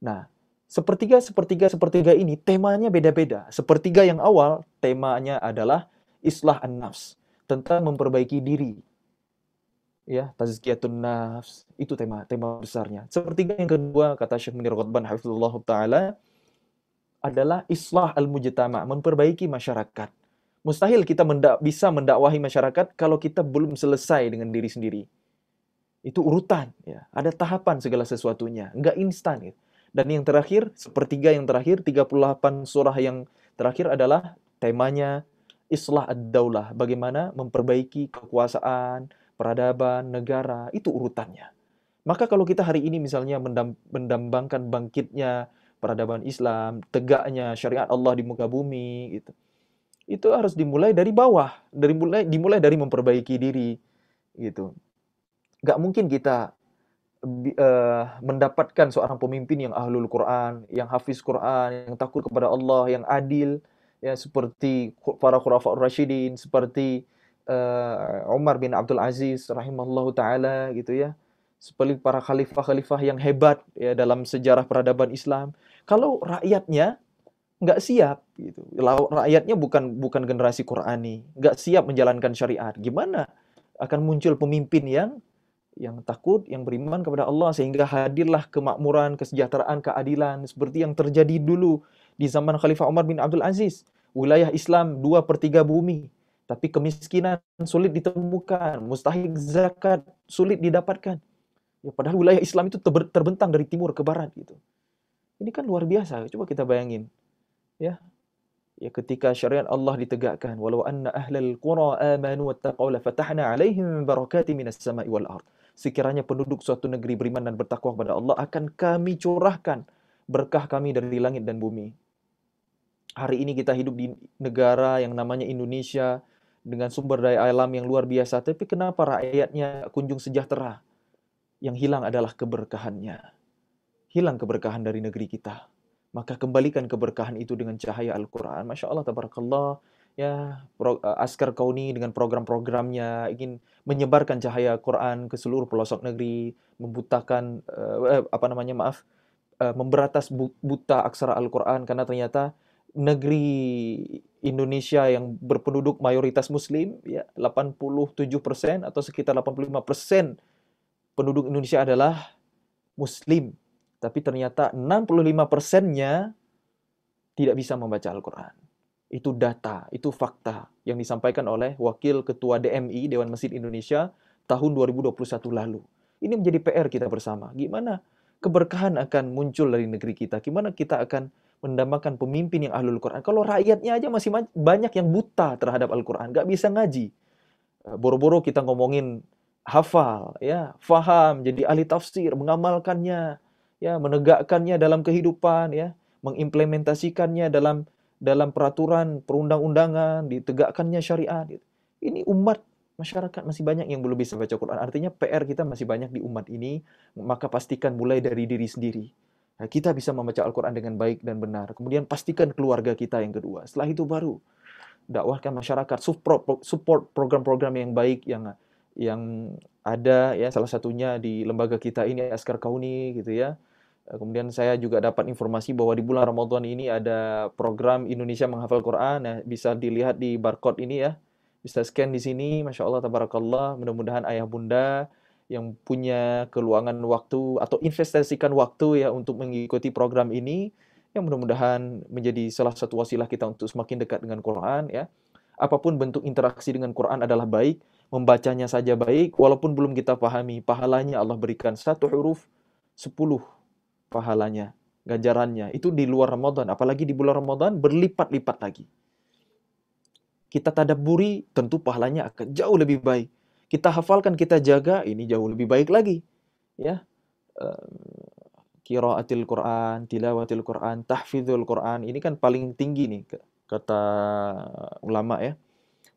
Nah, sepertiga ini temanya beda-beda. Sepertiga yang awal temanya adalah islah an-nafs, tentang memperbaiki diri. Ya, tazkiyatun nafs, itu tema besarnya. Sepertiga yang kedua, kata Syekh Munir Ghadban hafizullah taala, adalah islah al-mujtama', memperbaiki masyarakat. Mustahil kita bisa mendakwahi masyarakat kalau kita belum selesai dengan diri sendiri. Itu urutan ya, ada tahapan segala sesuatunya, enggak instan ya. Dan yang terakhir, sepertiga yang terakhir, 38 surah yang terakhir adalah temanya islah ad-daulah, bagaimana memperbaiki kekuasaan, peradaban, negara, itu urutannya. Maka kalau kita hari ini misalnya mendambangkan bangkitnya peradaban Islam, tegaknya syariat Allah di muka bumi, gitu. Itu harus dimulai dari bawah, dimulai dari memperbaiki diri, gitu. Gak mungkin kita mendapatkan seorang pemimpin yang ahlul Quran, yang hafiz Quran, yang takut kepada Allah, yang adil, ya, seperti para khulafaur rasyidin, seperti Umar bin Abdul Aziz rahimahullahu taala, gitu ya, seperti para khalifah-khalifah yang hebat ya dalam sejarah peradaban Islam. Kalau rakyatnya nggak siap, gitu, rakyatnya bukan generasi Qurani, nggak siap menjalankan syariat, gimana akan muncul pemimpin yang takut, yang beriman kepada Allah, sehingga hadirlah kemakmuran, kesejahteraan, keadilan, seperti yang terjadi dulu di zaman Khalifah Umar bin Abdul Aziz. Wilayah Islam 2/3 bumi, tapi kemiskinan sulit ditemukan, mustahik zakat sulit didapatkan. Ya, padahal wilayah Islam itu terbentang dari timur ke barat gitu. Ini kan luar biasa, coba kita bayangin. Ya. Ya, ketika syariat Allah ditegakkan, walau anna ahlal qura amanu wattaqaw la fatahna 'alaihim min barakatin minas sama'i wal ard. Sekiranya penduduk suatu negeri beriman dan bertakwa kepada Allah, akan kami curahkan berkah kami dari langit dan bumi. Hari ini kita hidup di negara yang namanya Indonesia dengan sumber daya alam yang luar biasa, tapi kenapa rakyatnya kunjung sejahtera? Yang hilang adalah keberkahannya. Hilang keberkahan dari negeri kita. Maka kembalikan keberkahan itu dengan cahaya Al-Quran. Masya Allah, tabarakallah. Ya, Askar Kauni dengan program-programnya ingin menyebarkan cahaya Quran ke seluruh pelosok negeri, membutakan memberatas buta aksara Al-Quran, karena ternyata negeri Indonesia yang berpenduduk mayoritas Muslim, ya 87% atau sekitar 85% penduduk Indonesia adalah Muslim. Tapi ternyata 65%-nya tidak bisa membaca Al-Quran. Itu data, itu fakta yang disampaikan oleh Wakil Ketua DMI, Dewan Masjid Indonesia, tahun 2021 lalu. Ini menjadi PR kita bersama. Gimana keberkahan akan muncul dari negeri kita? Gimana kita akan mendambakan pemimpin yang ahlul Quran? Kalau rakyatnya aja masih banyak yang buta terhadap Al-Quran, nggak bisa ngaji. Boro-boro kita ngomongin hafal, ya, faham, jadi ahli tafsir, mengamalkannya, ya, menegakkannya dalam kehidupan, ya, mengimplementasikannya dalam peraturan perundang-undangan, ditegakkannya syariat. Ini umat masyarakat masih banyak yang belum bisa baca Quran. Artinya PR kita masih banyak di umat ini, maka pastikan mulai dari diri sendiri. Nah, kita bisa membaca Al-Quran dengan baik dan benar. Kemudian pastikan keluarga kita yang kedua. Setelah itu baru dakwahkan masyarakat, support program-program yang baik yang ada, ya, salah satunya di lembaga kita ini Askar Kauni gitu ya. Kemudian saya juga dapat informasi bahwa di bulan Ramadan ini ada program Indonesia Menghafal Quran. Nah, bisa dilihat di barcode ini ya. Bisa scan di sini. Masya Allah, tabarakallah. Mudah-mudahan ayah bunda yang punya keluangan waktu atau investasikan waktu ya untuk mengikuti program ini, yang mudah-mudahan menjadi salah satu wasilah kita untuk semakin dekat dengan Quran ya. Apapun bentuk interaksi dengan Quran adalah baik. Membacanya saja baik, walaupun belum kita pahami, pahalanya Allah berikan 1 huruf 10 pahalanya, ganjarannya. Itu di luar Ramadan, apalagi di bulan Ramadan berlipat-lipat lagi. Kita tadabburi, tentu pahalanya akan jauh lebih baik. Kita hafalkan, kita jaga, ini jauh lebih baik lagi. Ya, qiraatil Quran, tilawatil Quran, tahfizul Quran, ini kan paling tinggi nih kata ulama ya.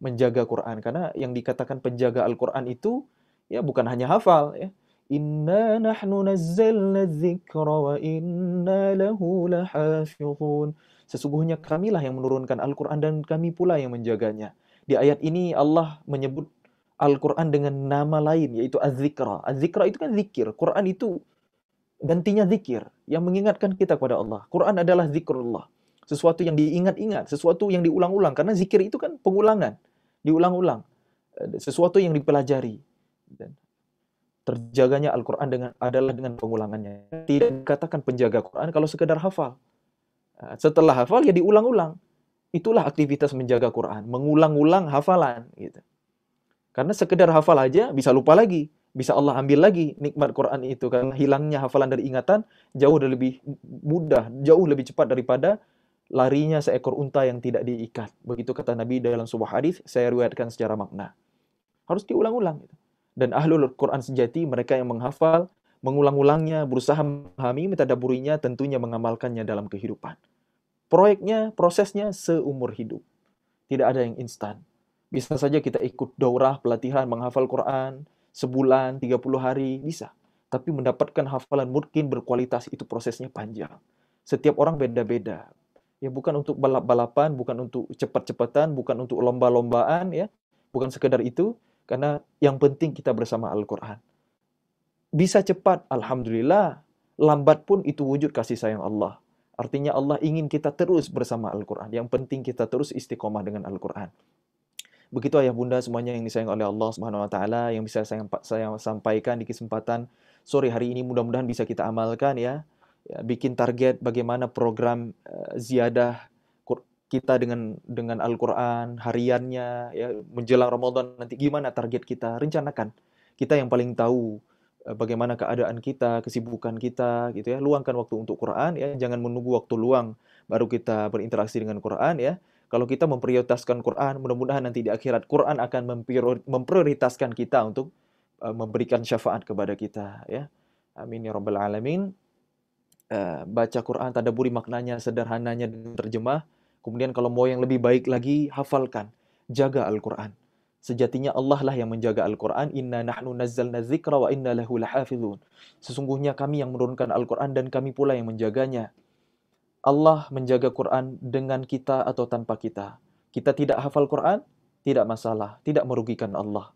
Menjaga Quran, karena yang dikatakan penjaga Al-Quran itu ya bukan hanya hafal ya. Inna nahnu nazzalna dzikra wa inna lahu lahafizun. Sesungguhnya kamilah yang menurunkan Al-Quran dan kami pula yang menjaganya. Di ayat ini Allah menyebut Al-Quran dengan nama lain, yaitu Az-Zikra. Az-Zikra itu kan zikir. Quran itu gantinya zikir, yang mengingatkan kita kepada Allah. Quran adalah zikrullah. Sesuatu yang diingat-ingat, sesuatu yang diulang-ulang. Karena zikir itu kan pengulangan. Diulang-ulang. Sesuatu yang dipelajari. Dan terjaganya Al-Quran adalah dengan pengulangannya. Tidak dikatakan penjaga Quran kalau sekedar hafal. Setelah hafal ya diulang-ulang. Itulah aktivitas menjaga Quran. Mengulang-ulang hafalan. Gitu. Karena sekedar hafal aja bisa lupa lagi. Bisa Allah ambil lagi nikmat Quran itu. Karena hilangnya hafalan dari ingatan jauh lebih mudah, jauh lebih cepat daripada larinya seekor unta yang tidak diikat. Begitu kata Nabi dalam sebuah hadis, saya riwayatkan secara makna. Harus diulang-ulang. Dan ahlul Quran sejati, mereka yang menghafal, mengulang-ulangnya, berusaha memahami, mentadabburinya, tentunya mengamalkannya dalam kehidupan. Proyeknya, prosesnya seumur hidup. Tidak ada yang instan. Bisa saja kita ikut daurah, pelatihan, menghafal Quran, sebulan, 30 hari, bisa. Tapi mendapatkan hafalan mungkin berkualitas, itu prosesnya panjang. Setiap orang beda-beda. Ya, bukan untuk balap-balapan, bukan untuk cepat-cepatan, bukan untuk lomba-lombaan, ya. Bukan sekedar itu, karena yang penting kita bersama Al-Quran. Bisa cepat, alhamdulillah. Lambat pun itu wujud kasih sayang Allah. Artinya Allah ingin kita terus bersama Al-Quran. Yang penting kita terus istiqomah dengan Al-Quran. Begitu ayah bunda semuanya yang disayang oleh Allah Subhanahu wa taala, yang bisa saya sampaikan di kesempatan sore hari ini, mudah-mudahan bisa kita amalkan ya. Bikin target bagaimana program ziyadah kita dengan Al-Quran hariannya ya, menjelang Ramadan nanti gimana target kita, rencanakan. Kita yang paling tahu bagaimana keadaan kita, kesibukan kita gitu ya. Luangkan waktu untuk Quran ya, jangan menunggu waktu luang baru kita berinteraksi dengan Quran ya. Kalau kita memprioritaskan Quran, mudah-mudahan nanti di akhirat Quran akan memprioritaskan kita untuk memberikan syafaat kepada kita, ya. Amin ya rabbal alamin. Baca Quran, tadabburi maknanya, sederhananya dan terjemah. Kemudian kalau mau yang lebih baik lagi, hafalkan, jaga Al-Quran. Sejatinya Allah lah yang menjaga Al-Quran. Inna nahnu nazzalna dzikra wa inna lahu lahafizun. Sesungguhnya kami yang menurunkan Al-Quran dan kami pula yang menjaganya. Allah menjaga Quran dengan kita atau tanpa kita. Kita tidak hafal Quran, tidak masalah, tidak merugikan Allah.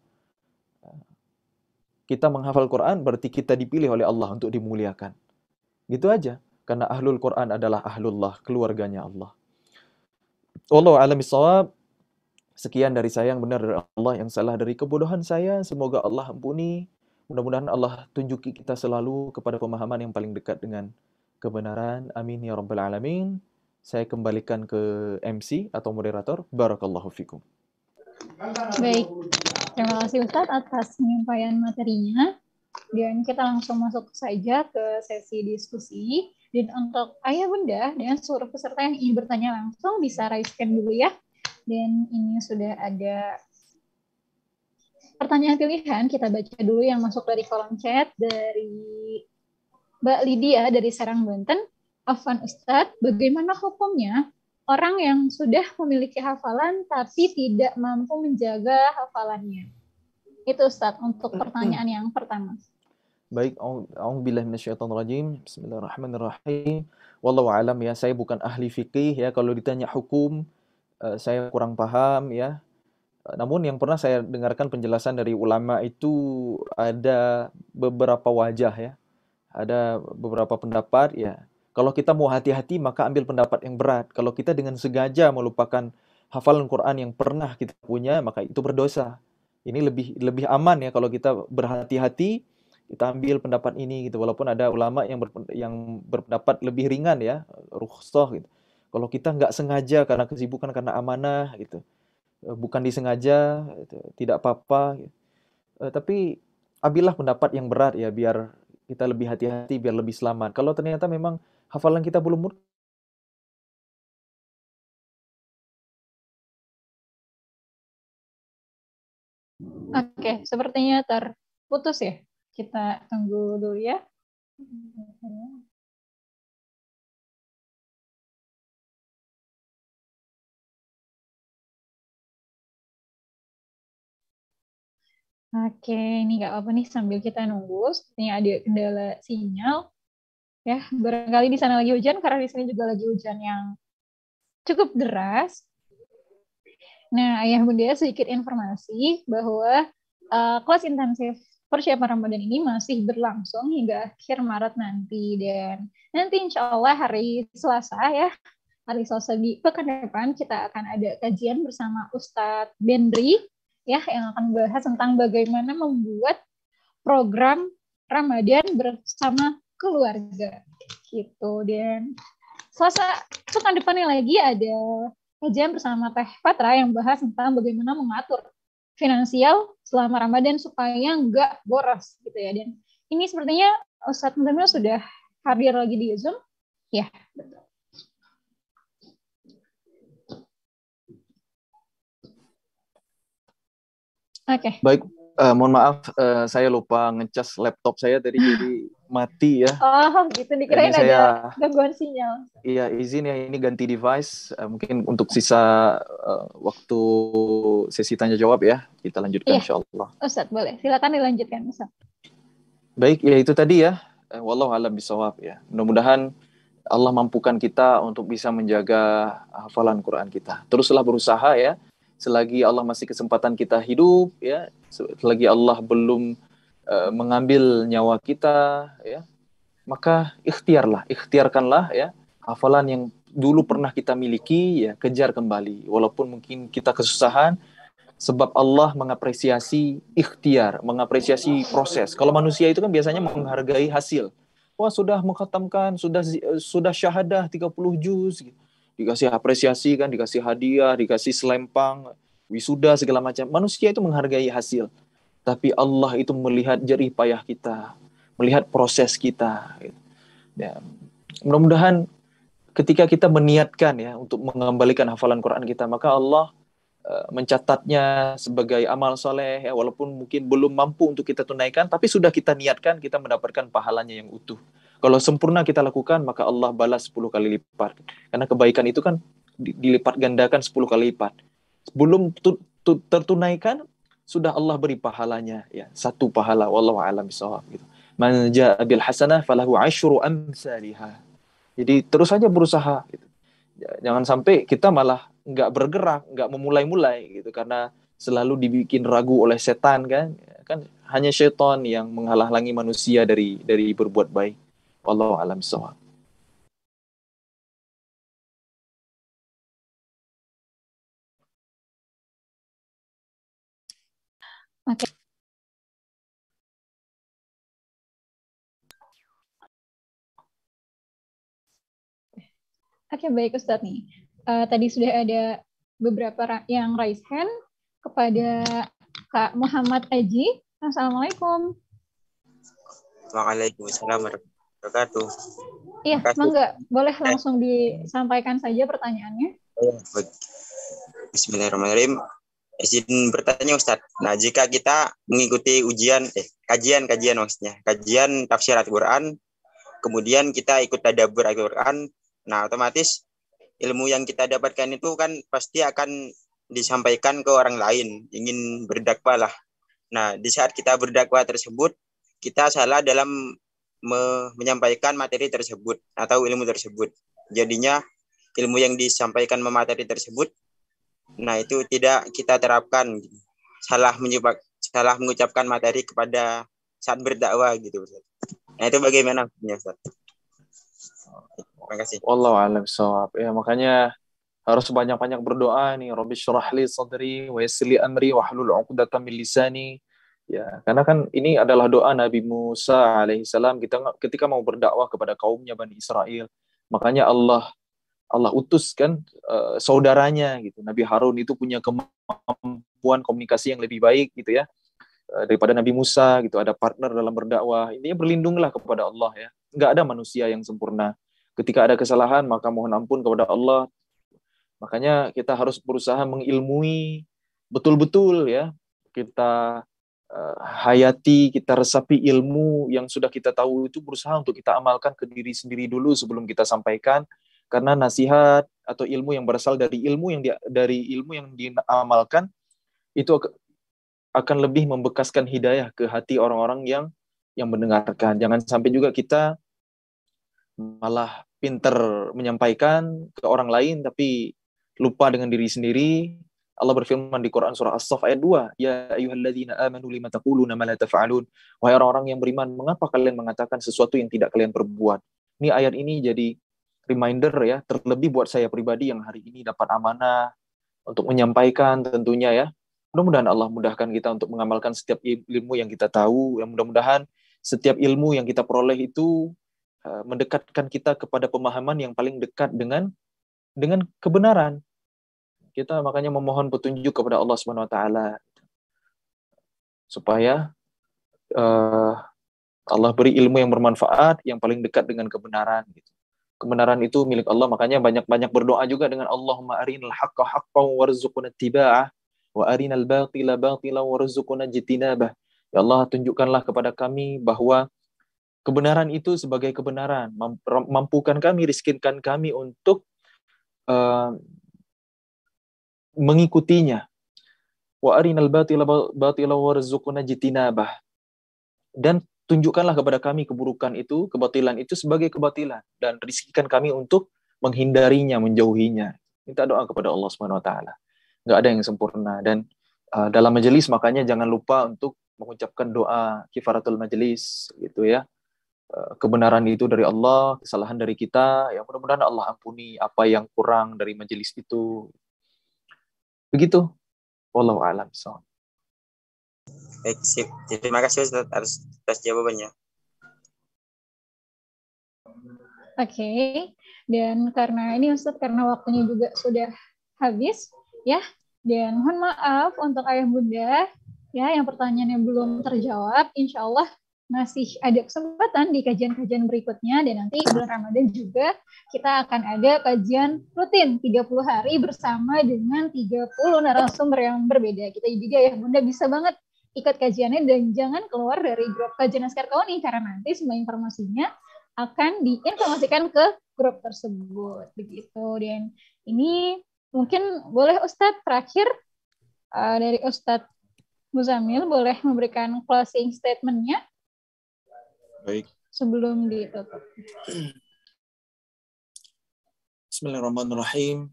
Kita menghafal Quran berarti kita dipilih oleh Allah untuk dimuliakan. Gitu aja. Karena ahlul Quran adalah ahlullah, keluarganya Allah. Wallahu a'lam bishawab. Sekian dari saya, yang benar dari Allah, yang salah dari kebodohan saya. Semoga Allah ampuni. Mudah-mudahan Allah tunjuki kita selalu kepada pemahaman yang paling dekat dengan kebenaran. Amin ya rabbal alamin. Saya kembalikan ke MC atau moderator. Barakallahu fikum. Baik, terima kasih Ustadz atas penyampaian materinya. Dan kita langsung masuk saja ke sesi diskusi. Dan untuk ayah bunda dan seluruh peserta yang ingin bertanya langsung bisa raise hand dulu ya. Dan ini sudah ada pertanyaan pilihan. Kita baca dulu yang masuk dari kolom chat dari Mbak Lydia dari Serang, Banten. Afwan Ustadz, bagaimana hukumnya orang yang sudah memiliki hafalan tapi tidak mampu menjaga hafalannya? Itu Ustadz untuk pertanyaan yang pertama. Baik, a'udzubillahi minasyaitonirrajim. Bismillahirrahmanirrahim. Wallahu a'lam ya, saya bukan ahli fikih ya, kalau ditanya hukum saya kurang paham ya. Namun yang pernah saya dengarkan penjelasan dari ulama itu ada beberapa wajah ya. Ada beberapa pendapat ya. Kalau kita mau hati-hati maka ambil pendapat yang berat. Kalau kita dengan sengaja melupakan hafalan Quran yang pernah kita punya, maka itu berdosa. Ini lebih aman ya kalau kita berhati-hati, kita ambil pendapat ini gitu. Walaupun ada ulama yang berpendapat lebih ringan ya, rukhsah gitu. Kalau kita nggak sengaja karena kesibukan, karena amanah gitu, bukan disengaja, gitu, tidak apa-apa. Gitu. Tapi ambillah pendapat yang berat ya, biar kita lebih hati-hati, biar lebih selamat. Kalau ternyata memang hafalan kita belum Oke, sepertinya terputus ya. Kita tunggu dulu ya. Oke, ini nggak apa-apa nih sambil kita nunggu. Sepertinya ada kendala sinyal. Ya, barangkali di sana lagi hujan karena di sini juga lagi hujan yang cukup deras. Nah, ayah bunda sedikit informasi bahwa kelas intensif persiapan Ramadan ini masih berlangsung hingga akhir Maret nanti, dan nanti insya Allah hari Selasa ya, hari Selasa di pekan depan kita akan ada kajian bersama Ustadz Bendri ya, yang akan bahas tentang bagaimana membuat program Ramadan bersama keluarga gitu. Dan Selasa pekan depannya lagi ada kajian bersama Teh Patra yang bahas tentang bagaimana mengatur finansial selama Ramadan supaya nggak boros gitu ya. Dan ini sepertinya Ustadz Muzamil sudah hadir lagi di Zoom. Ya, betul. Oke. Baik, mohon maaf saya lupa ngecas laptop saya tadi jadi mati ya. Oh, gitu, dikirain ada gangguan sinyal. Iya, izin ya, ini ganti device. Mungkin untuk sisa waktu sesi tanya jawab ya, kita lanjutkan insyaallah. Ustadz, boleh. Silakan dilanjutkan, Ustadz. Baik, ya itu tadi ya. Wallahu a'lam bishawab ya. Mudah-mudahan Allah mampukan kita untuk bisa menjaga hafalan Quran kita. Teruslah berusaha ya. Selagi Allah masih kesempatan kita hidup ya, selagi Allah belum mengambil nyawa kita ya, maka ikhtiarkanlah ya, hafalan yang dulu pernah kita miliki ya, kejar kembali walaupun mungkin kita kesusahan, sebab Allah mengapresiasi ikhtiar, mengapresiasi proses. Kalau manusia itu kan biasanya menghargai hasil. Wah, sudah mengkhatamkan, sudah syahadah 30 juz gitu. Dikasih apresiasi kan, dikasih hadiah, dikasih selempang, wisuda segala macam. Manusia itu menghargai hasil. Tapi Allah itu melihat jerih payah kita, melihat proses kita. Ya. Mudah-mudahan ketika kita meniatkan ya untuk mengembalikan hafalan Quran kita, maka Allah mencatatnya sebagai amal soleh ya, walaupun mungkin belum mampu untuk kita tunaikan, tapi sudah kita niatkan, kita mendapatkan pahalanya yang utuh. Kalau sempurna kita lakukan, maka Allah balas 10 kali lipat. Karena kebaikan itu kan dilipat gandakan 10 kali lipat. Belum tertunaikan, sudah Allah beri pahalanya ya, 1 pahala. Wallahu a'lam bishawab gitu. Man jaa bil hasanah falahu 10 amsalihah. Jadi terus saja berusaha gitu. Jangan sampai kita malah nggak bergerak, nggak memulai-mulai gitu, karena selalu dibikin ragu oleh setan kan hanya setan yang menghalang-halangi manusia dari berbuat baik. Wallahu a'lam bishawab. Oke. Oke, baik Ustadz nih. Tadi sudah ada beberapa yang raise hand kepada Kak Muhammad Aji. Assalamualaikum. Waalaikumsalam warahmatullahi wabarakatuh. Iya, mangga, boleh langsung disampaikan saja pertanyaannya. Bismillahirrahmanirrahim. Izin bertanya Ustadz. Nah, jika kita mengikuti kajian maksudnya, kajian tafsir Al-Quran, kemudian kita ikut tadabbur Al-Quran, nah otomatis ilmu yang kita dapatkan itu kan pasti akan disampaikan ke orang lain, ingin berdakwah lah. Nah, di saat kita berdakwah tersebut, kita salah dalam menyampaikan materi tersebut atau ilmu tersebut. Jadinya ilmu yang disampaikan materi tersebut, nah itu tidak kita terapkan. Salah mengucapkan materi kepada saat berdakwah gitu. Nah itu bagaimana Ustaz? Terima kasih. Wallahu a'lam bishawab. Ya, makanya harus banyak-banyak berdoa nih. Rabbi syrah li sadri wa yassir li amri wahlul 'uqdatam min lisani. Ya, karena kan ini adalah doa Nabi Musa alaihissalam ketika mau berdakwah kepada kaumnya Bani Israel. Makanya Allah utuskan saudaranya gitu. Nabi Harun itu punya kemampuan komunikasi yang lebih baik gitu ya daripada Nabi Musa gitu. Ada partner dalam berdakwah. Intinya berlindunglah kepada Allah ya. Nggak ada manusia yang sempurna. Ketika ada kesalahan maka mohon ampun kepada Allah. Makanya kita harus berusaha mengilmui betul-betul ya. Kita hayati, kita resapi ilmu yang sudah kita tahu itu, berusaha untuk kita amalkan ke diri sendiri dulu sebelum kita sampaikan. Karena nasihat atau ilmu yang berasal dari ilmu yang diamalkan itu akan lebih membekaskan hidayah ke hati orang-orang yang mendengarkan. Jangan sampai juga kita malah pinter menyampaikan ke orang lain tapi lupa dengan diri sendiri. Allah berfirman di Quran surah As-Saff ayat 2, ya ayyuhalladzina amanu lima taquluna ma la taf'alun. Wahai orang-orang yang beriman, mengapa kalian mengatakan sesuatu yang tidak kalian perbuat? Ini ayat ini jadi reminder ya, terlebih buat saya pribadi yang hari ini dapat amanah untuk menyampaikan tentunya ya. Mudah-mudahan Allah mudahkan kita untuk mengamalkan setiap ilmu yang kita tahu. Yang mudah-mudahan setiap ilmu yang kita peroleh itu mendekatkan kita kepada pemahaman yang paling dekat dengan kebenaran. Kita makanya memohon petunjuk kepada Allah Subhanahu wa taala supaya Allah beri ilmu yang bermanfaat yang paling dekat dengan kebenaran gitu. Kebenaran itu milik Allah, makanya banyak-banyak berdoa juga dengan Allahumma arinal haqqa haqqan warzuqna ittiba'ah wa arinal batila batilan warzuqna ijtinabah. Ya Allah, tunjukkanlah kepada kami bahwa kebenaran itu sebagai kebenaran, mampukan kami, rizkinkan kami untuk mengikutinya. Wa arinal batila batilan warzuqna ijtinabah. Dan tunjukkanlah kepada kami keburukan itu, kebatilan itu sebagai kebatilan, dan rizkikan kami untuk menghindarinya, menjauhinya. Minta doa kepada Allah Subhanahu wa taala. Enggak ada yang sempurna, dan dalam majelis makanya jangan lupa untuk mengucapkan doa kifaratul majelis gitu ya. Kebenaran itu dari Allah, kesalahan dari kita, ya mudah-mudahan Allah ampuni apa yang kurang dari majelis itu. Begitu. Wallahu a'lam bishawab. Baik, sip. Terima kasih Ustaz atas jawabannya. Oke, dan karena ini Ustaz, karena waktunya juga sudah habis ya, dan mohon maaf untuk ayah bunda ya yang pertanyaannya belum terjawab. Insya Allah masih ada kesempatan di kajian-kajian berikutnya, dan nanti bulan Ramadan juga kita akan ada kajian rutin 30 hari bersama dengan 30 narasumber yang berbeda. Kita juga ya Bunda bisa banget ikut kajiannya dan jangan keluar dari grup kajian Askar Kauni karena nanti semua informasinya akan diinformasikan ke grup tersebut begitu. Dan ini mungkin boleh Ustadz terakhir dari Ustadz Muzamil boleh memberikan closing statement-nya. Baik. Sebelum ditutup. Bismillahirrahmanirrahim.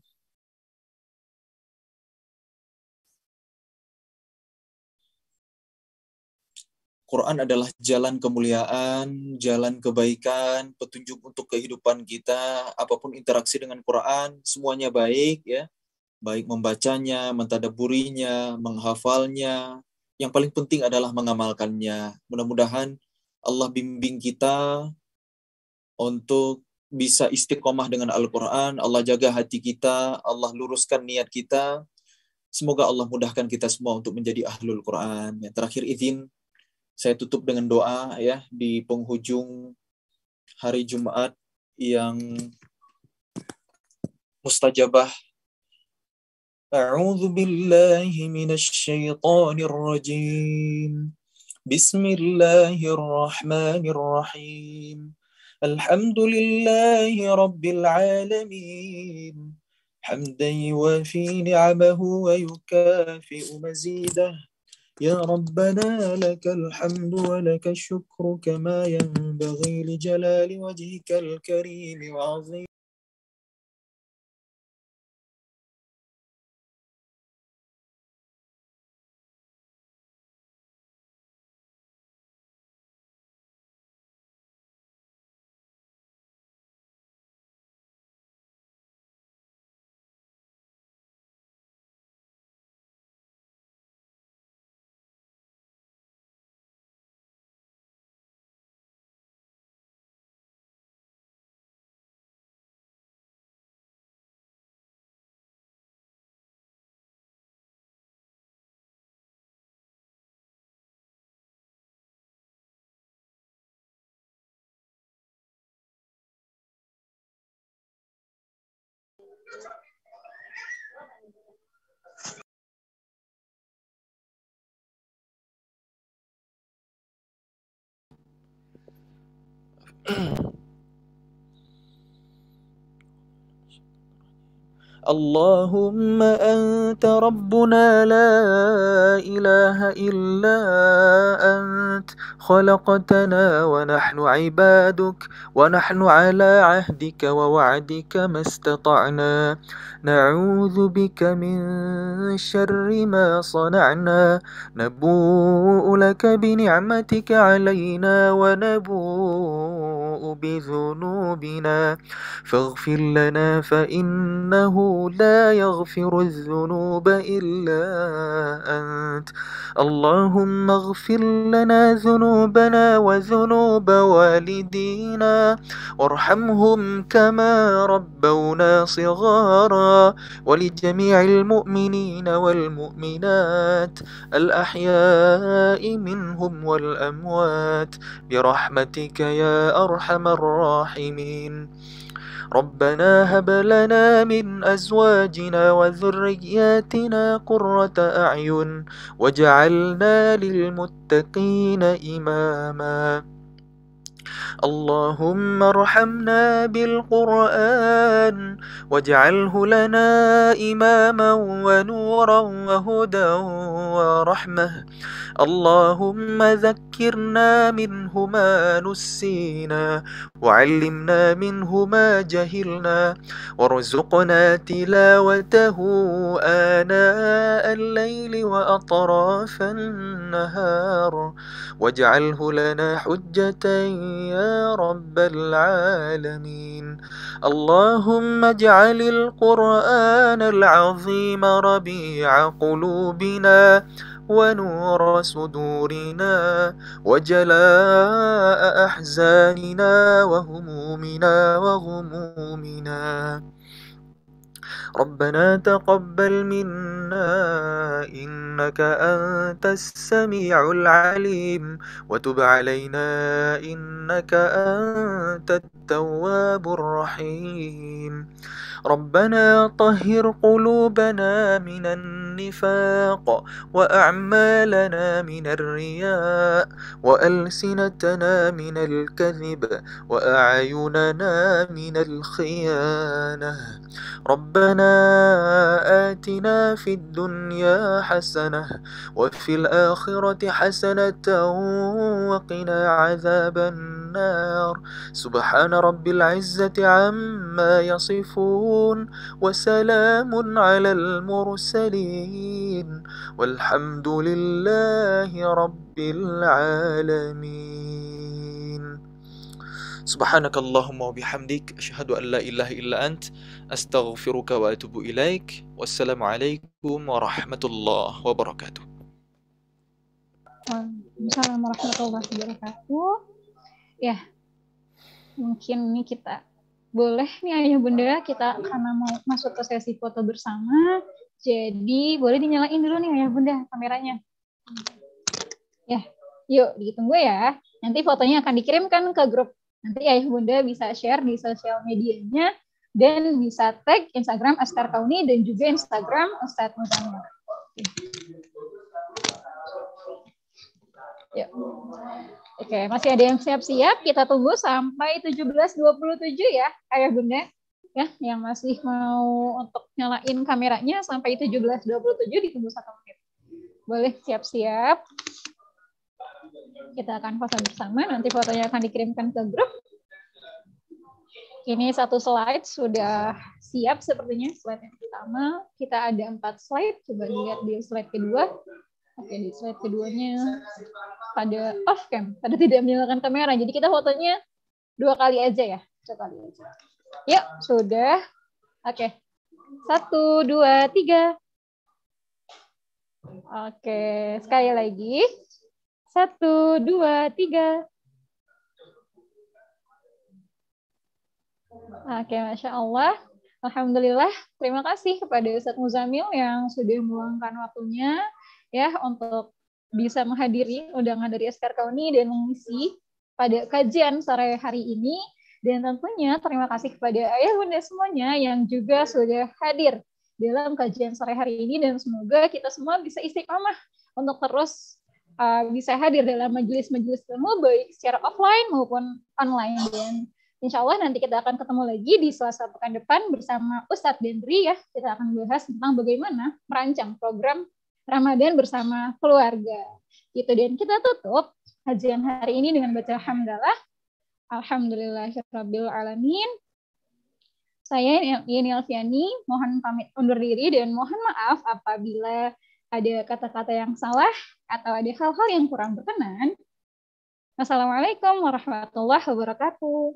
Quran adalah jalan kemuliaan, jalan kebaikan, petunjuk untuk kehidupan kita. Apapun interaksi dengan Quran, semuanya baik ya. Baik membacanya, mentadabburinya, menghafalnya. Yang paling penting adalah mengamalkannya. Mudah-mudahan Allah bimbing kita untuk bisa istiqomah dengan Al-Quran, Allah jaga hati kita, Allah luruskan niat kita. Semoga Allah mudahkan kita semua untuk menjadi ahlul Quran. Yang terakhir izin saya tutup dengan doa ya di penghujung hari Jumat yang mustajabah. A'udzu billahi minasy syaithanir rajim. Bismillahirrahmanirrahim. Alhamdulillahi rabbil alamin. Hamdan yuwafi ni'amahu wa yukafi'u mazidah. Ya Rabbana lakal hamdu wa lakal syukru kama yanbaghi li jalali wajhikal karim wa 'azim. اللهم أنت ربنا لا إله إلا أنت خلقتنا ونحن عبادك ونحن على عهدك ووعدك ما استطعنا نعوذ بك من شر ما صنعنا نبوء لك بنعمتك علينا ونبوء بذنوبنا فاغفر لنا فإنه لا يغفر الذنوب إلا أنت اللهم اغفر لنا ذنوبنا وذنوب والدينا وارحمهم كما ربونا صغارا ولجميع المؤمنين والمؤمنات الأحياء منهم والأموات برحمتك يا أرحم الراحمين ربنا هب لنا من أزواجنا وذرياتنا قرة أعين واجعلنا للمتقين إماما اللهم ارحمنا بالقرآن واجعله لنا إماما ونورا وهدى ورحمة اللهم ذكرنا منه ما نسينا وعلمنا منه ما جهلنا وارزقنا تلاوته آناء الليل وأطراف النهار واجعله لنا حجة يا رب العالمين اللهم اجعل القرآن العظيم ربيع قلوبنا ونور صدورنا وجلاء أحزاننا وهمومنا وغمومنا ربنا تقبل منا إنك أنت السميع العليم وتب علينا إنك أنت التواب الرحيم ربنا طهر قلوبنا من النفاق وأعمالنا من الرياء وألسنتنا من الكذب وأعيننا من الخيانة ربنا آتنا في الدنيا حسنة وفي الآخرة حسنة وقنا عذاب النار سبحان رب العزة عما يصفون وسلام على المرسلين والحمد لله رب العالمين سبحانك اللهم وبحمدك أشهد أن لا إله إلا أنت أستغفرك وأتوب إليك والسلام عليكم ورحمة الله وبركاته. Waalaikumsalam warahmatullahi wabarakatuh. Ya, mungkin ini kita boleh nih Ayah Bunda, kita karena mau masuk ke sesi foto bersama, jadi boleh dinyalain dulu nih Ayah Bunda kameranya. Ya, yuk ditunggu ya. Nanti fotonya akan dikirimkan ke grup. Nanti Ayah Bunda bisa share di sosial medianya dan bisa tag Instagram Askar Kauni dan juga Instagram Ustadz Muzamil. Yuk. Oke, masih ada yang siap-siap. Kita tunggu sampai 17.27 ya, Ayah Bunda. Ya, yang masih mau untuk nyalain kameranya sampai 17.27 ditunggu 1 menit. Boleh siap-siap. Kita akan foto bersama, nanti fotonya akan dikirimkan ke grup. Ini satu slide sudah siap sepertinya, slide yang pertama. Kita ada 4 slide, coba dilihat di slide kedua. Oke, di slide keduanya pada off cam, pada tidak menyalakan kamera. Jadi kita fotonya 2 kali aja ya, 2 kali aja. Yuk, sudah. Oke, 1, 2, 3. Oke, sekali lagi. 1, 2, 3. Oke, Masya Allah. Alhamdulillah. Terima kasih kepada Ustadz Muzamil yang sudah meluangkan waktunya ya untuk bisa menghadiri undangan dari Askar Kauni dan mengisi pada kajian sore hari ini. Dan tentunya terima kasih kepada Ayah Bunda semuanya yang juga sudah hadir dalam kajian sore hari ini. Dan semoga kita semua bisa istiqomah untuk terus bisa hadir dalam majelis-majelis ilmu baik secara offline maupun online. Dan insya Allah nanti kita akan ketemu lagi di Selasa pekan depan bersama Ustadz Dendri ya. Kita akan bahas tentang bagaimana merancang program Ramadan bersama keluarga. Gitu. Dan kita tutup kajian hari ini dengan baca hamdalah. Alhamdulillahirabbil alamin. Saya Yeni Alfiani mohon pamit undur diri dan mohon maaf apabila ada kata-kata yang salah atau ada hal-hal yang kurang berkenan. Wassalamualaikum warahmatullahi wabarakatuh.